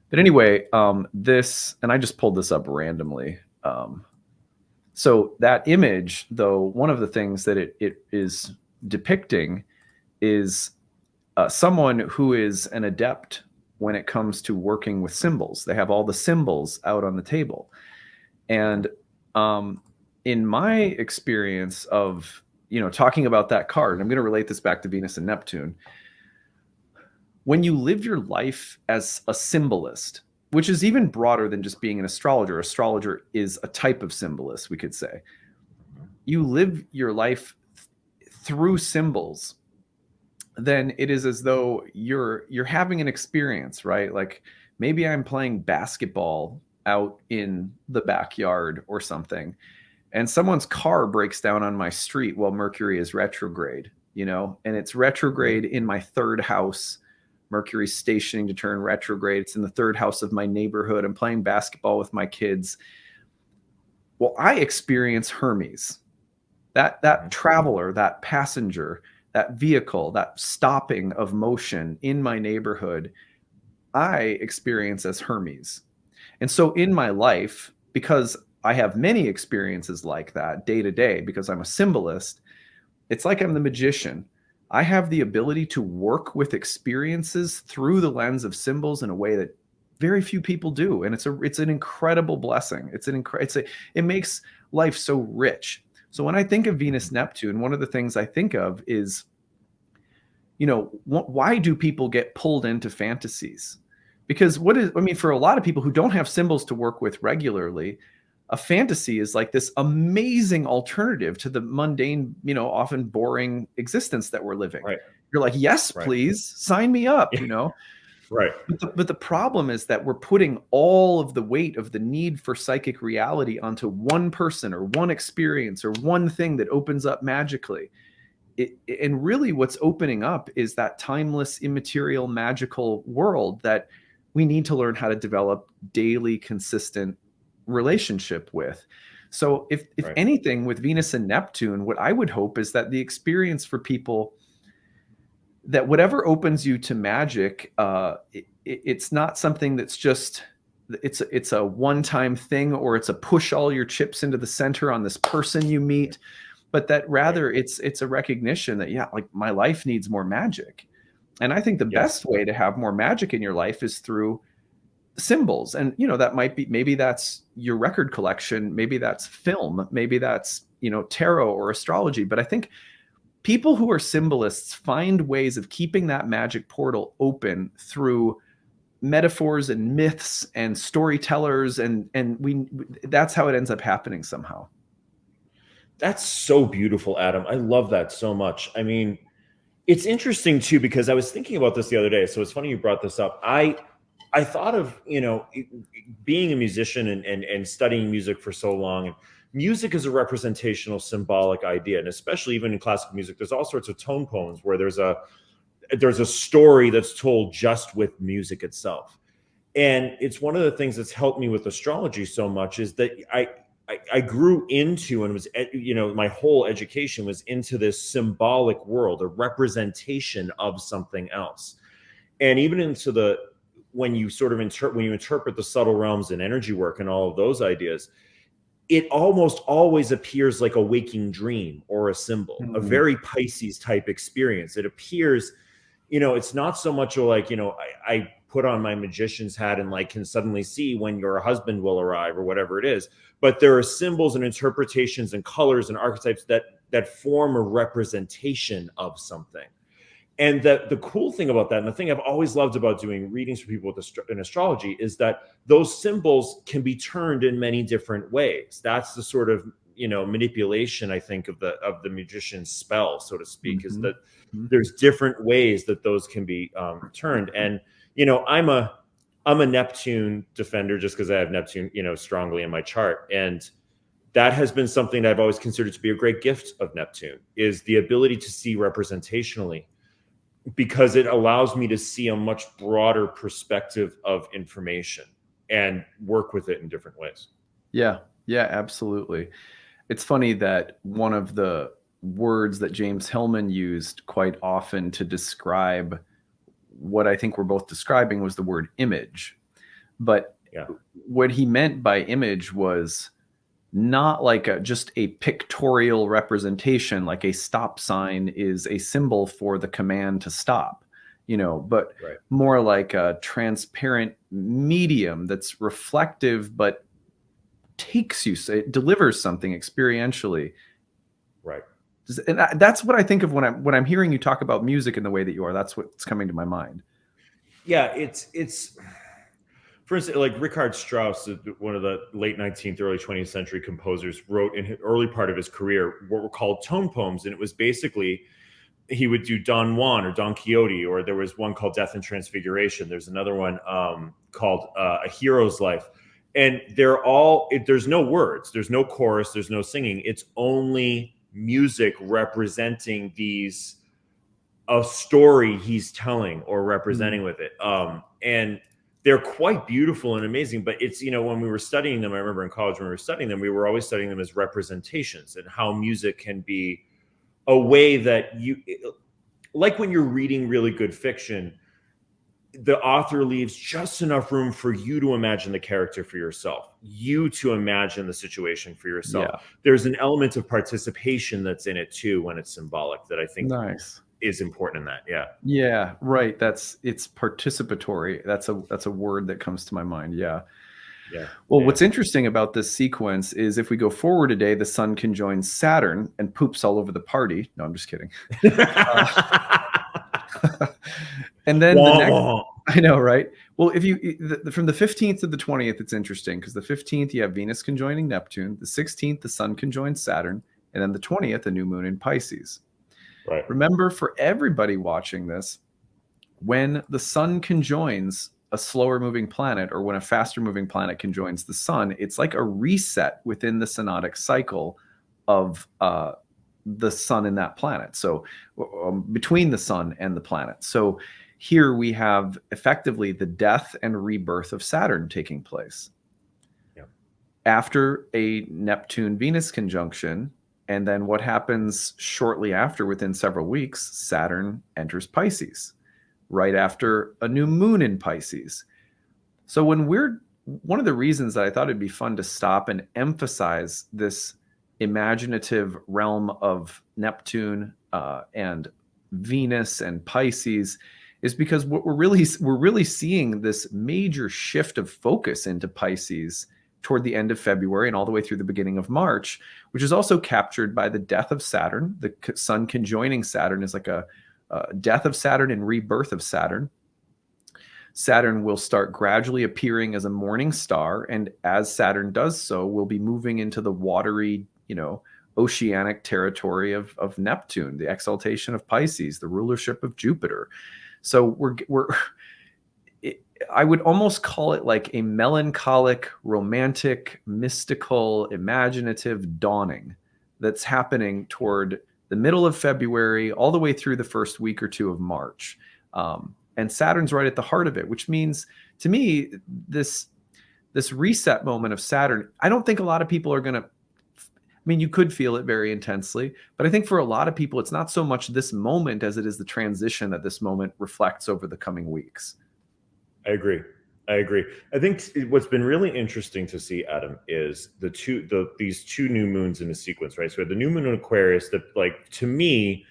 But anyway, this, and I just pulled this up randomly. So that image, though, one of the things that it is depicting is someone who is an adept when it comes to working with symbols. They have all the symbols out on the table. And in my experience of, talking about that card, I'm going to relate this back to Venus and Neptune. When you live your life as a symbolist, which is even broader than just being an astrologer. Astrologer is a type of symbolist, we could say. You live your life through symbols, then it is as though you're having an experience, right? Like maybe I'm playing basketball out in the backyard or something, and someone's car breaks down on my street while Mercury is retrograde, and it's retrograde in my third house. Mercury's stationing to turn retrograde. It's in the third house of my neighborhood. I'm playing basketball with my kids. Well, I experience Hermes, that traveler, that passenger, that vehicle, that stopping of motion in my neighborhood, I experience as Hermes. And so in my life, because I have many experiences like that day to day, because I'm a symbolist, it's like I'm the magician. I have the ability to work with experiences through the lens of symbols in a way that very few people do. And it's an incredible blessing. It makes life so rich. So when I think of Venus Neptune, one of the things I think of is, why do people get pulled into fantasies? Because for a lot of people who don't have symbols to work with regularly, a fantasy is like this amazing alternative to the mundane, often boring existence that we're living. Right. You're like, yes, please sign me up, Right. But the problem is that we're putting all of the weight of the need for psychic reality onto one person or one experience or one thing that opens up magically. and really what's opening up is that timeless, immaterial, magical world that we need to learn how to develop daily, consistent relationship with. So if Right. anything, with Venus and Neptune, what I would hope is that the experience for people, that whatever opens you to magic, it's not something that's just, it's a one-time thing, or it's a push all your chips into the center on this person you meet, but that rather it's a recognition that, yeah, like my life needs more magic. And I think the Yes. best way to have more magic in your life is through symbols. And that might be, maybe that's your record collection, maybe that's film, maybe that's tarot or astrology. But I think people who are symbolists find ways of keeping that magic portal open through metaphors and myths and storytellers, and that's how it ends up happening somehow. That's so beautiful, Adam. I love that so much. I mean, it's interesting too, because I was thinking about this the other day. So it's funny you brought this up. I thought of, being a musician and studying music for so long. And music is a representational, symbolic idea. And especially even in classical music, there's all sorts of tone poems where there's a story that's told just with music itself. And it's one of the things that's helped me with astrology so much, is that I grew into, and was, my whole education was into this symbolic world, a representation of something else. And even into when you interpret the subtle realms and energy work and all of those ideas, it almost always appears like a waking dream or a symbol, a very Pisces type experience. It appears, it's not so much like, I put on my magician's hat and can suddenly see when your husband will arrive or whatever it is. But there are symbols and interpretations and colors and archetypes that form a representation of something. And the cool thing about that, and the thing I've always loved about doing readings for people in astrology, is that those symbols can be turned in many different ways. That's the sort of manipulation, I think, of the magician's spell, so to speak, is that there's different ways that those can be turned. And I'm a Neptune defender, just because I have Neptune strongly in my chart, and that has been something that I've always considered to be a great gift of Neptune, is the ability to see representationally, because it allows me to see a much broader perspective of information and work with it in different ways. Yeah, absolutely. It's funny that one of the words that James Hillman used quite often to describe what I think we're both describing was the word image. But what he meant by image was not like just a pictorial representation, like a stop sign is a symbol for the command to stop, but more like a transparent medium that's reflective, but it delivers something experientially. Right. And that's what I think of when I'm hearing you talk about music in the way that you are. That's what's coming to my mind. Yeah, it's for instance, like Richard Strauss, one of the late 19th, early 20th century composers, wrote in his early part of his career what were called tone poems. And it was basically, he would do Don Juan or Don Quixote, or there was one called Death and Transfiguration. There's another one called A Hero's Life. And there's no words, there's no chorus, there's no singing. It's only music representing a story he's telling or representing with it. And they're quite beautiful and amazing. But it's, when we were studying them, I remember in college when we were studying them, we were always studying them as representations, and how music can be a way that like when you're reading really good fiction, the author leaves just enough room for you to imagine the character for yourself, you to imagine the situation for yourself. Yeah. There's an element of participation that's in it too, when it's symbolic, that I think is important in that. Yeah, right. It's participatory. That's a word that comes to my mind. Yeah. Well, what's interesting about this sequence is if we go forward a day, the sun conjoins Saturn and poops all over the party. No, I'm just kidding. And then I know, right? Well, if from the 15th to the 20th, it's interesting, because the 15th you have Venus conjoining Neptune, the 16th the sun conjoins Saturn, and then the 20th a new moon in Pisces. Right. Remember, for everybody watching this, when the sun conjoins a slower moving planet, or when a faster moving planet conjoins the sun, it's like a reset within the synodic cycle of the sun and that planet. So between the sun and the planet. So here we have effectively the death and rebirth of Saturn taking place. Yeah. After a Neptune-Venus conjunction, and then what happens shortly after, within several weeks, Saturn enters Pisces, right after a new moon in Pisces. So one of the reasons that I thought it'd be fun to stop and emphasize this imaginative realm of Neptune and Venus and Pisces is because what we're really seeing this major shift of focus into Pisces toward the end of February and all the way through the beginning of March, which is also captured by the death of Saturn. The sun conjoining Saturn is like a death of Saturn and rebirth of Saturn. Saturn will start gradually appearing as a morning star, and as Saturn does so, we'll be moving into the watery, oceanic territory of Neptune, the exaltation of Pisces, the rulership of Jupiter. So I would almost call it like a melancholic, romantic, mystical, imaginative dawning that's happening toward the middle of February, all the way through the first week or two of March. And Saturn's right at the heart of it, which means, to me, this reset moment of Saturn, I don't think a lot of people are going to, you could feel it very intensely, but I think for a lot of people, it's not so much this moment as it is the transition that this moment reflects over the coming weeks. I agree. I think what's been really interesting to see, Adam, is these two new moons in a sequence, right? So the new moon in Aquarius that, like, to me,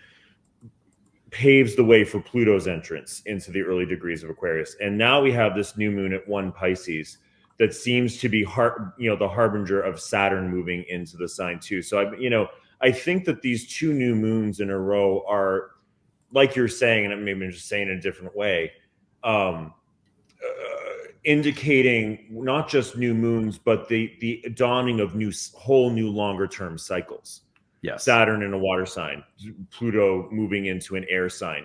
paves the way for Pluto's entrance into the early degrees of Aquarius. And now we have this new moon at 1 Pisces that seems to be the harbinger of Saturn moving into the sign too. So I think that these two new moons in a row are, like you're saying, and maybe I'm just saying it in a different way, indicating not just new moons, but the dawning of whole new longer term cycles. Yes. Saturn in a water sign, Pluto moving into an air sign,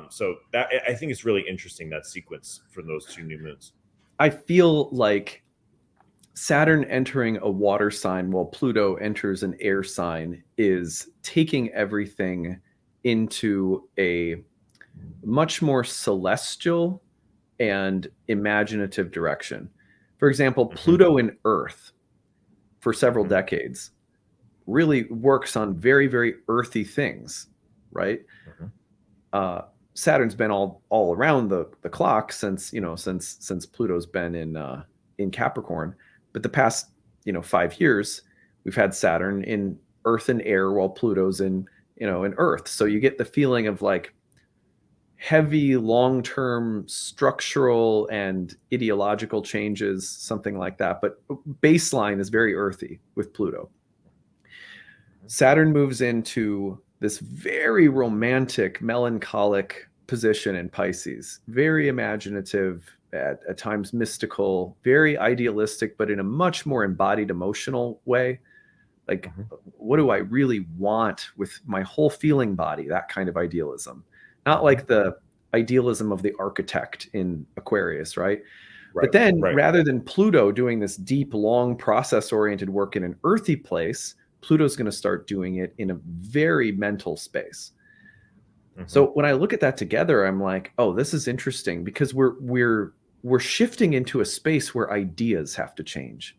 so that, I think it's really interesting, that sequence for those two new moons. I feel like Saturn entering a water sign while Pluto enters an air sign is taking everything into a much more celestial and imaginative direction. For example, Pluto in Earth for several decades really works on very, very earthy things, right? Saturn's been all around the clock since Pluto's been in Capricorn, but the past 5 years we've had Saturn in Earth and air while Pluto's in Earth. So you get the feeling of like heavy, long-term structural and ideological changes, something like that. But baseline is very earthy with Pluto. Saturn moves into this very romantic, melancholic position in Pisces, very imaginative, at times mystical, very idealistic, but in a much more embodied emotional way. Like, what do I really want with my whole feeling body? That kind of idealism. Not like the idealism of the architect in Aquarius, right? But then rather than Pluto doing this deep, long, process-oriented work in an earthy place, Pluto's going to start doing it in a very mental space. So when I look at that together, I'm like, oh, this is interesting, because we're shifting into a space where ideas have to change.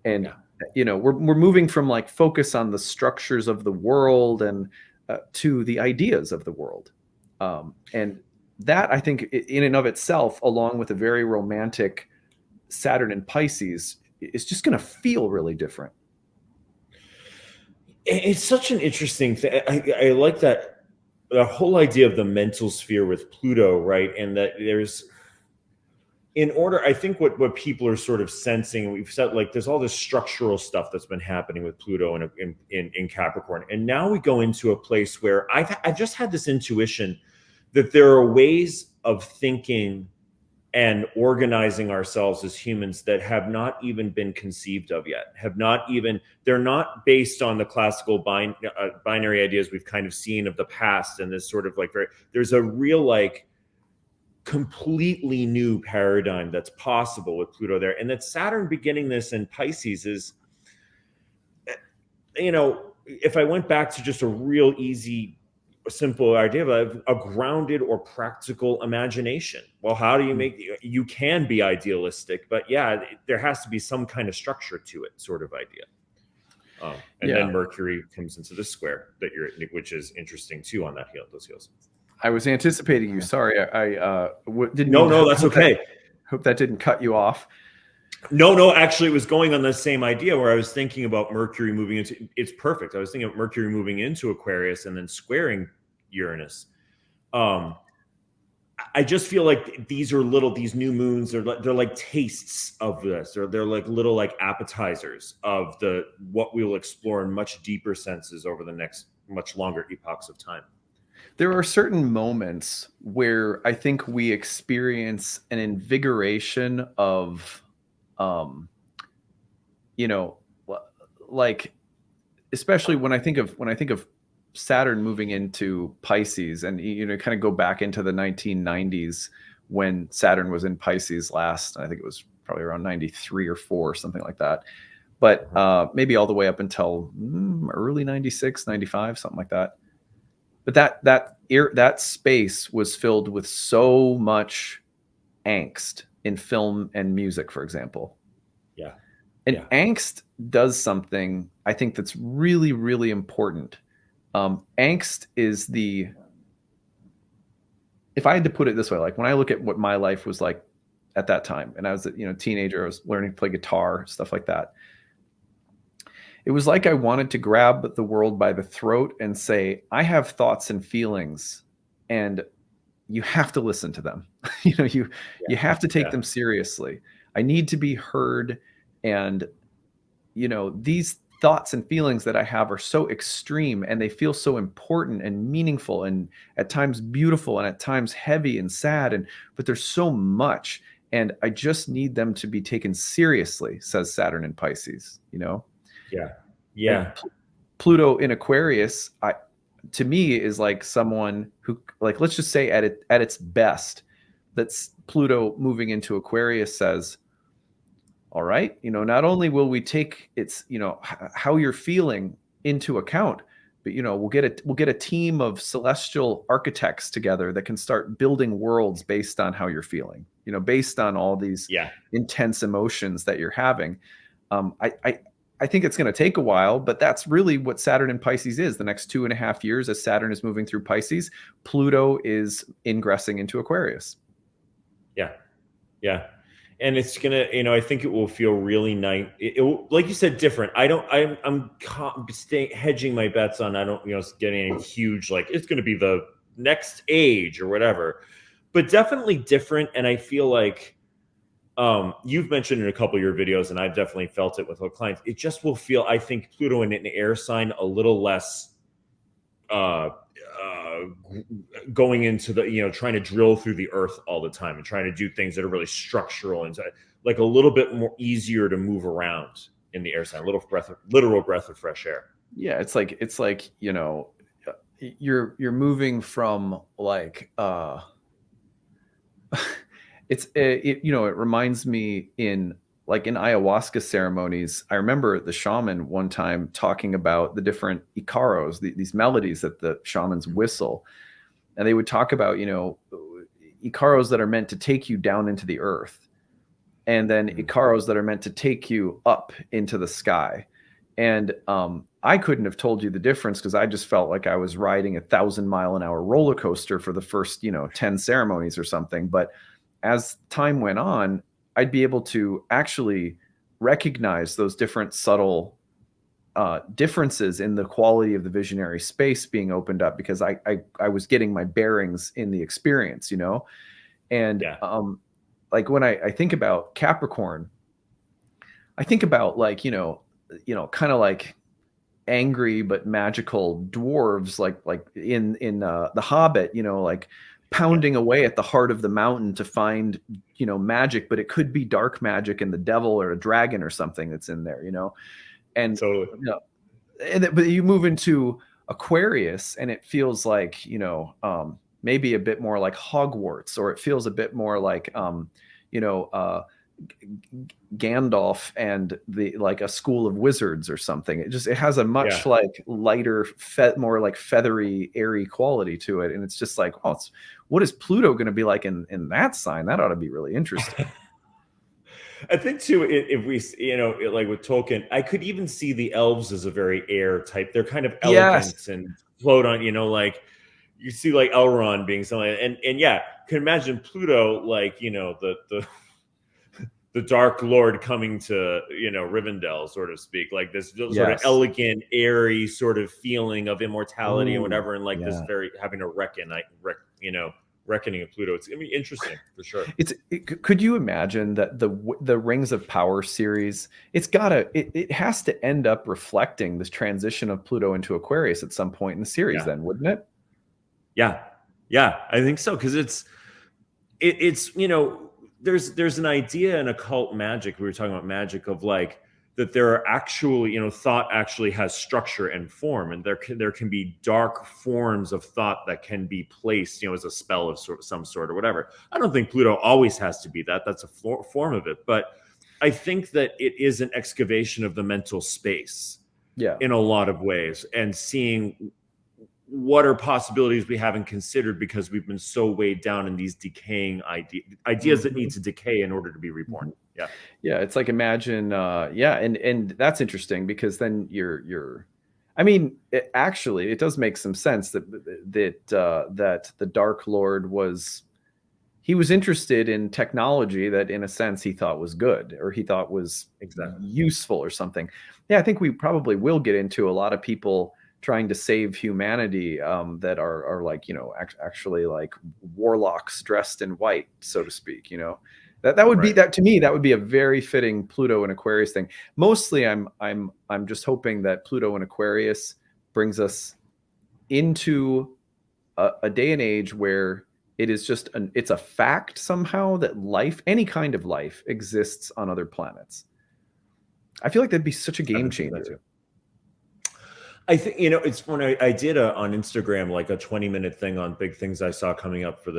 And we're moving from like focus on the structures of the world and to the ideas of the world. And that, I think, in and of itself, along with a very romantic Saturn in Pisces, is just going to feel really different. It's such an interesting thing. I like that, the whole idea of the mental sphere with Pluto, right? And that I think what people are sort of sensing, we've said, like, there's all this structural stuff that's been happening with Pluto in Capricorn. And now we go into a place where I've just had this intuition that there are ways of thinking and organizing ourselves as humans that have not even been conceived of yet, they're not based on the classical binary ideas we've kind of seen of the past. And this sort of like, there's a real, like, completely new paradigm that's possible with Pluto there. And that Saturn beginning this in Pisces is, if I went back to just a real easy, simple idea of a grounded or practical imagination. Well, how do you make, you can be idealistic, but yeah, there has to be some kind of structure to it, sort of idea. And then Mercury comes into the square that which is interesting too on that heel, those heels. I was anticipating you. Sorry, I didn't. No, that's okay. Hope that didn't cut you off. No, actually, it was going on the same idea where I was thinking about Mercury moving into. It's perfect. I was thinking of Mercury moving into Aquarius and then squaring Uranus. I just feel like these new moons. They're like tastes of this, or they're like little like appetizers of what we will explore in much deeper senses over the next much longer epochs of time. There are certain moments where I think we experience an invigoration of, like, especially when I think of Saturn moving into Pisces, and kind of go back into the 1990s when Saturn was in Pisces last. I think it was probably around 93 or 4, something like that. But maybe all the way up until early 96, 95, something like that. But that space was filled with so much angst in film and music, for example. Yeah. And angst does something I think that's really, really important. Angst is if I had to put it this way, like when I look at what my life was like at that time, and I was a teenager, I was learning to play guitar, stuff like that. It was like I wanted to grab the world by the throat and say, I have thoughts and feelings, and you have to listen to them. You have to take them seriously. I need to be heard. And, these thoughts and feelings that I have are so extreme, and they feel so important and meaningful, and at times beautiful, and at times heavy and sad. But there's so much, and I just need them to be taken seriously, says Saturn in Pisces, Yeah. Pluto in Aquarius, to me, is like someone who, like, let's just say at its best, that's Pluto moving into Aquarius says, all right, not only will we take its, how you're feeling into account, but we'll get a team of celestial architects together that can start building worlds based on how you're feeling, based on all these intense emotions that you're having. I think it's going to take a while, but that's really what Saturn in Pisces is. The next 2.5 years, as Saturn is moving through Pisces, Pluto is ingressing into Aquarius. Yeah. And it's gonna, I think it will feel really nice. It will, like you said, different. I'm hedging my bets on, I don't, getting huge, like it's going to be the next age or whatever, but definitely different. And I feel like, you've mentioned in a couple of your videos, and I've definitely felt it with our clients. It just will feel, I think, Pluto in an air sign a little less going into the, trying to drill through the earth all the time and trying to do things that are really structural and like a little bit more easier to move around in the air sign, a literal breath of fresh air. Yeah, it's like you're moving from like it reminds me in ayahuasca ceremonies. I remember the shaman one time talking about the different icaros, these melodies that the shamans whistle, and they would talk about icaros that are meant to take you down into the earth, and then icaros that are meant to take you up into the sky. And I couldn't have told you the difference, because I just felt like I was riding 1,000-mile-an-hour roller coaster for the first 10 ceremonies or something. But as time went on, I'd be able to actually recognize those different subtle differences in the quality of the visionary space being opened up, because I was getting my bearings in the experience, and like when I think about Capricorn, I think about kind of like angry but magical dwarves, like in The Hobbit, like pounding away at the heart of the mountain to find magic, but it could be dark magic and the devil or a dragon or something that's in there, and totally. But you move into Aquarius and it feels like maybe a bit more like Hogwarts, or it feels a bit more like Gandalf and the like a school of wizards or something. It has a much like lighter, more like feathery, airy quality to it, and it's just like, oh, what is Pluto going to be like in that sign? That ought to be really interesting. I think too, if we, like with Tolkien, I could even see the elves as a very air type. They're kind of Yes. elegant and float on, like you see like Elrond being something, and yeah, can imagine Pluto like the Dark Lord coming to Rivendell, so to speak, like this sort of elegant, airy sort of feeling of immortality and whatever, and like this very having a reckoning of Pluto. It's gonna be interesting for sure. Could you imagine that the Rings of Power series? It has to end up reflecting this transition of Pluto into Aquarius at some point in the series, then, wouldn't it? Yeah, I think so, because it's there's an idea in occult magic. We were talking about magic of like that there are actually, thought actually has structure and form, and there can be dark forms of thought that can be placed, as a spell of some sort or whatever. I don't think Pluto always has to be that. That's a form of it, but I think that it is an excavation of the mental space, in a lot of ways, and seeing what are possibilities we haven't considered because we've been so weighed down in these decaying ideas that need to decay in order to be reborn. It's like, imagine and that's interesting, because then I mean, it does make some sense that the Dark Lord was interested in technology that in a sense he thought was good, or he thought was useful or something. I think we probably will get into a lot of people trying to save humanity that are like, actually like warlocks dressed in white, so to speak. That would be, that to me, that would be a very fitting Pluto and Aquarius thing. Mostly I'm just hoping that Pluto and Aquarius brings us into a day and age where it is just it's a fact somehow that life, any kind of life, exists on other planets. I feel like that'd be such a game changer. I think, it's when I did on Instagram, like a 20-minute thing on big things I saw coming up for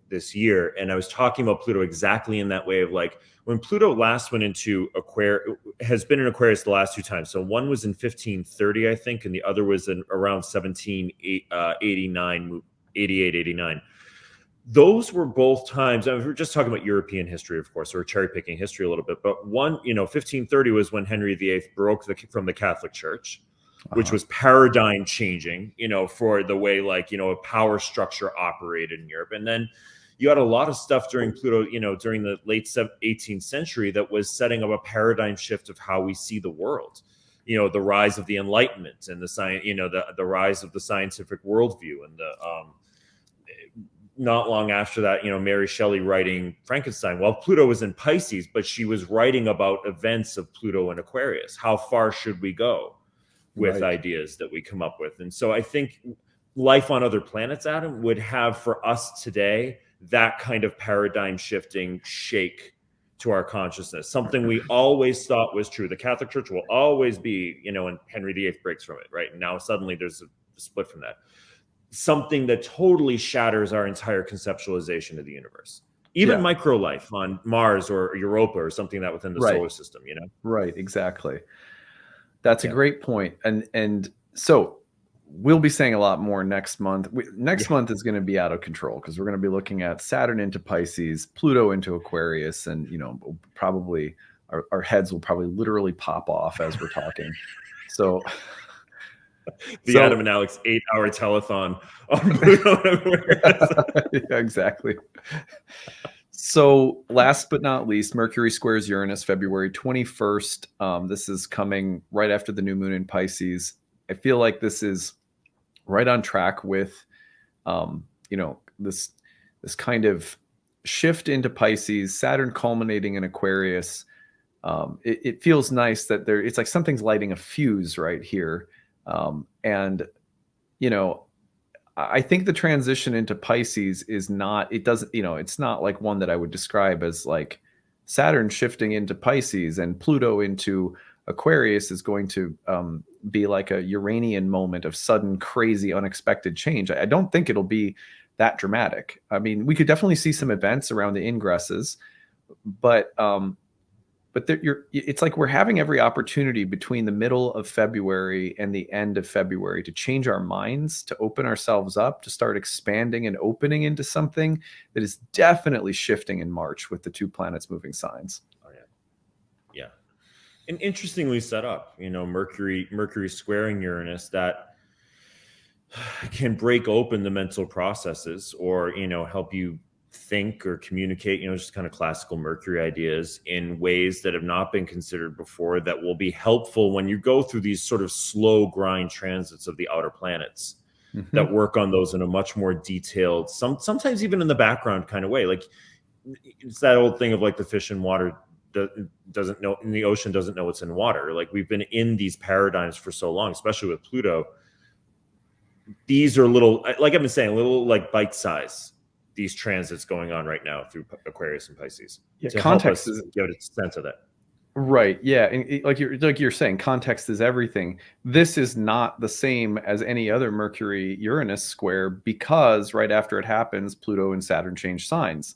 this year. And I was talking about Pluto exactly in that way of like, when Pluto last went into Aquarius, has been in Aquarius the last two times. So one was in 1530, I think, and the other was in around 1789, 88, 89. Those were both times, I mean, we're just talking about European history, of course, or cherry picking history a little bit. But 1530 was when Henry VIII broke from the Catholic Church, which was paradigm changing, for the way a power structure operated in Europe. And then you had a lot of stuff during Pluto, during the late 18th century that was setting up a paradigm shift of how we see the world. The rise of the Enlightenment and the science, the rise of the scientific worldview, and not long after that, Mary Shelley writing Frankenstein. Well, Pluto was in Pisces, but she was writing about events of Pluto and Aquarius. How far should we go with ideas that we come up with? And so I think life on other planets, Adam, would have for us today that kind of paradigm shifting shake to our consciousness, something we always thought was true. The Catholic Church will always be, and Henry VIII breaks from it, right? And now suddenly there's a split from that. Something that totally shatters our entire conceptualization of the universe. Even micro life on Mars or Europa or something that within the solar system, Right, exactly. That's a great point. And so we'll be saying a lot more next month. Next month is going to be out of control, because we're going to be looking at Saturn into Pisces, Pluto into Aquarius, and probably our heads will probably literally pop off as we're talking. So Adam and Alex 8-hour telethon on Pluto and Aquarius. Exactly. So last but not least, Mercury squares Uranus February 21st. This is coming right after the new moon in Pisces. I feel like this is right on track with, this kind of shift into Pisces, Saturn culminating in Aquarius. It feels nice that it's like something's lighting a fuse right here. And I think the transition into Pisces it's not like one that I would describe as like Saturn shifting into Pisces and Pluto into Aquarius is going to be like a Uranian moment of sudden, crazy, unexpected change. I don't think it'll be that dramatic. I mean, we could definitely see some events around the ingresses, But it's like we're having every opportunity between the middle of February and the end of February to change our minds, to open ourselves up, to start expanding and opening into something that is definitely shifting in March with the two planets moving signs. Oh yeah, yeah. And interestingly set up, Mercury squaring Uranus, that can break open the mental processes, or help you think or communicate, just kind of classical Mercury ideas in ways that have not been considered before, that will be helpful when you go through these sort of slow grind transits of the outer planets, that work on those in a much more detailed, sometimes even in the background kind of way. Like, it's that old thing of like the fish in water doesn't know, in the ocean doesn't know it's in water. Like, we've been in these paradigms for so long, especially with Pluto. These are little, like I've been saying, little like bite size, these transits going on right now through Aquarius and Pisces, to help us get a sense of that. Right. Yeah. And like you're saying, context is everything. This is not the same as any other Mercury Uranus square, because right after it happens, Pluto and Saturn change signs.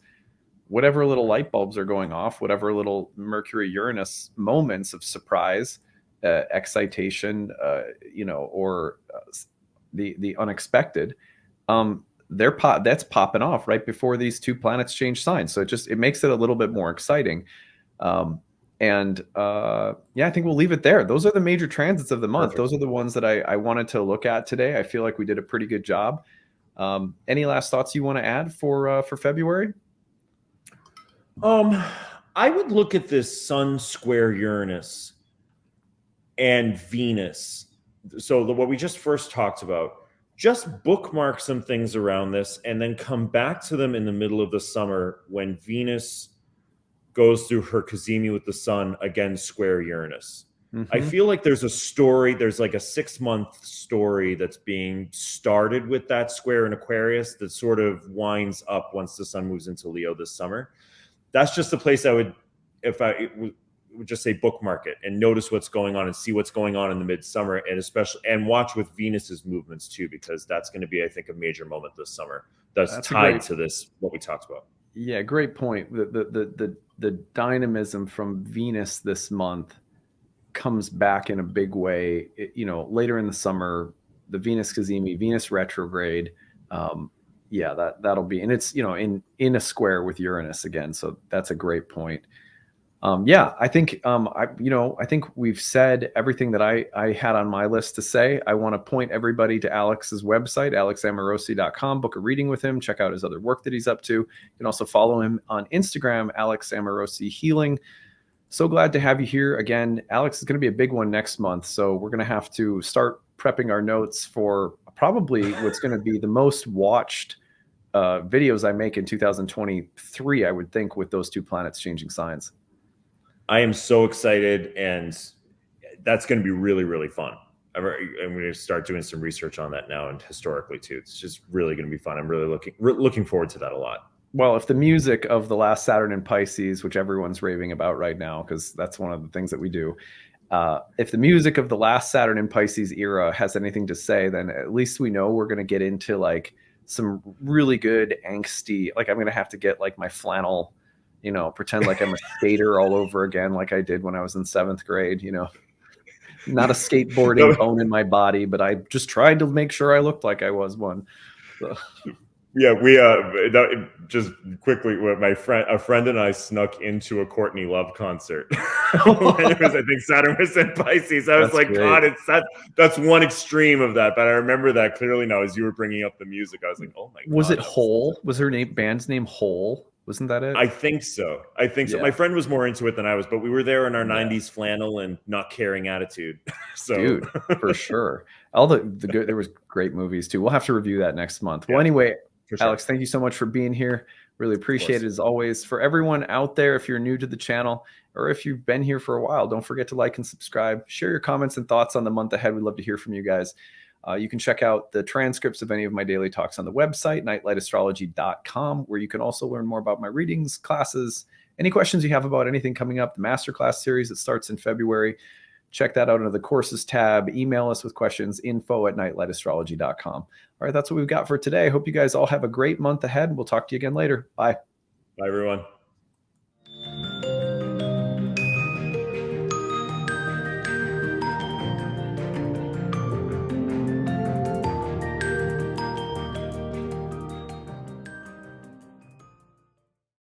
Whatever little light bulbs are going off, whatever little Mercury Uranus moments of surprise, excitation, or the unexpected, that's popping off right before these two planets change signs. So it makes it a little bit more exciting. I think we'll leave it there. Those are the major transits of the month. Perfect. Those are the ones that I wanted to look at today. I feel like we did a pretty good job. Any last thoughts you want to add for February? I would look at this Sun square Uranus and Venus. So what we just first talked about, just bookmark some things around this, and then come back to them in the middle of the summer when Venus goes through her cazimi with the Sun, again square Uranus. I feel like there's a story, there's like a 6-month story that's being started with that square in Aquarius that sort of winds up once the Sun moves into Leo this summer. That's just the place I would, if I would just say, bookmark it and notice what's going on and see what's going on in the midsummer, and watch with Venus's movements too, because that's going to be, I think, a major moment this summer that's tied to this, what we talked about. Yeah, great point. The dynamism from Venus this month comes back in a big way. Later in the summer, the Venus cazimi, Venus retrograde. That'll be, and it's in a square with Uranus again. So that's a great point. I think I think we've said everything that I had on my list to say. I want to point everybody to Alex's website, alexamorosi.com. Book a reading with him. Check out his other work that he's up to. You can also follow him on Instagram, Alex Amorosi Healing. So glad to have you here again. Alex is going to be a big one next month, so we're going to have to start prepping our notes for probably what's going to be the most watched videos I make in 2023, I would think, with those two planets changing signs. I am so excited, and that's going to be really, really fun. I'm going to start doing some research on that now, and historically too. It's just really going to be fun. I'm really looking forward to that a lot. Well, if the music of the last Saturn in Pisces, which everyone's raving about right now, because that's one of the things that we do, if the music of the last Saturn in Pisces era has anything to say, then at least we know we're going to get into like some really good angsty, like I'm going to have to get like my flannel, pretend like I'm a skater all over again, like I did when I was in 7th grade, not a skateboarding bone in my body, but I just tried to make sure I looked like I was one. So. Yeah, we just quickly, a friend and I snuck into a Courtney Love concert when it was, I think Saturn was in Pisces. I was like, great. God, that's one extreme of that, but I remember that clearly now as you were bringing up the music. I was like, oh my God. Was it Hole? Was her band's name Hole? Wasn't that it? I think so. Yeah. My friend was more into it than I was, but we were there in our 90s flannel and not caring attitude. So, dude, for sure. All the good, there was great movies too. We'll have to review that next month. Well, anyway, sure. Alex, thank you so much for being here. Really appreciate it as always. For everyone out there, if you're new to the channel or if you've been here for a while, don't forget to like and subscribe. Share your comments and thoughts on the month ahead. We'd love to hear from you guys. You can check out the transcripts of any of my daily talks on the website, nightlightastrology.com, where you can also learn more about my readings, classes, any questions you have about anything coming up, the masterclass series that starts in February. Check that out under the courses tab. Email us with questions, info@nightlightastrology.com. All right, that's what we've got for today. I hope you guys all have a great month ahead. We'll talk to you again later. Bye. Bye, everyone.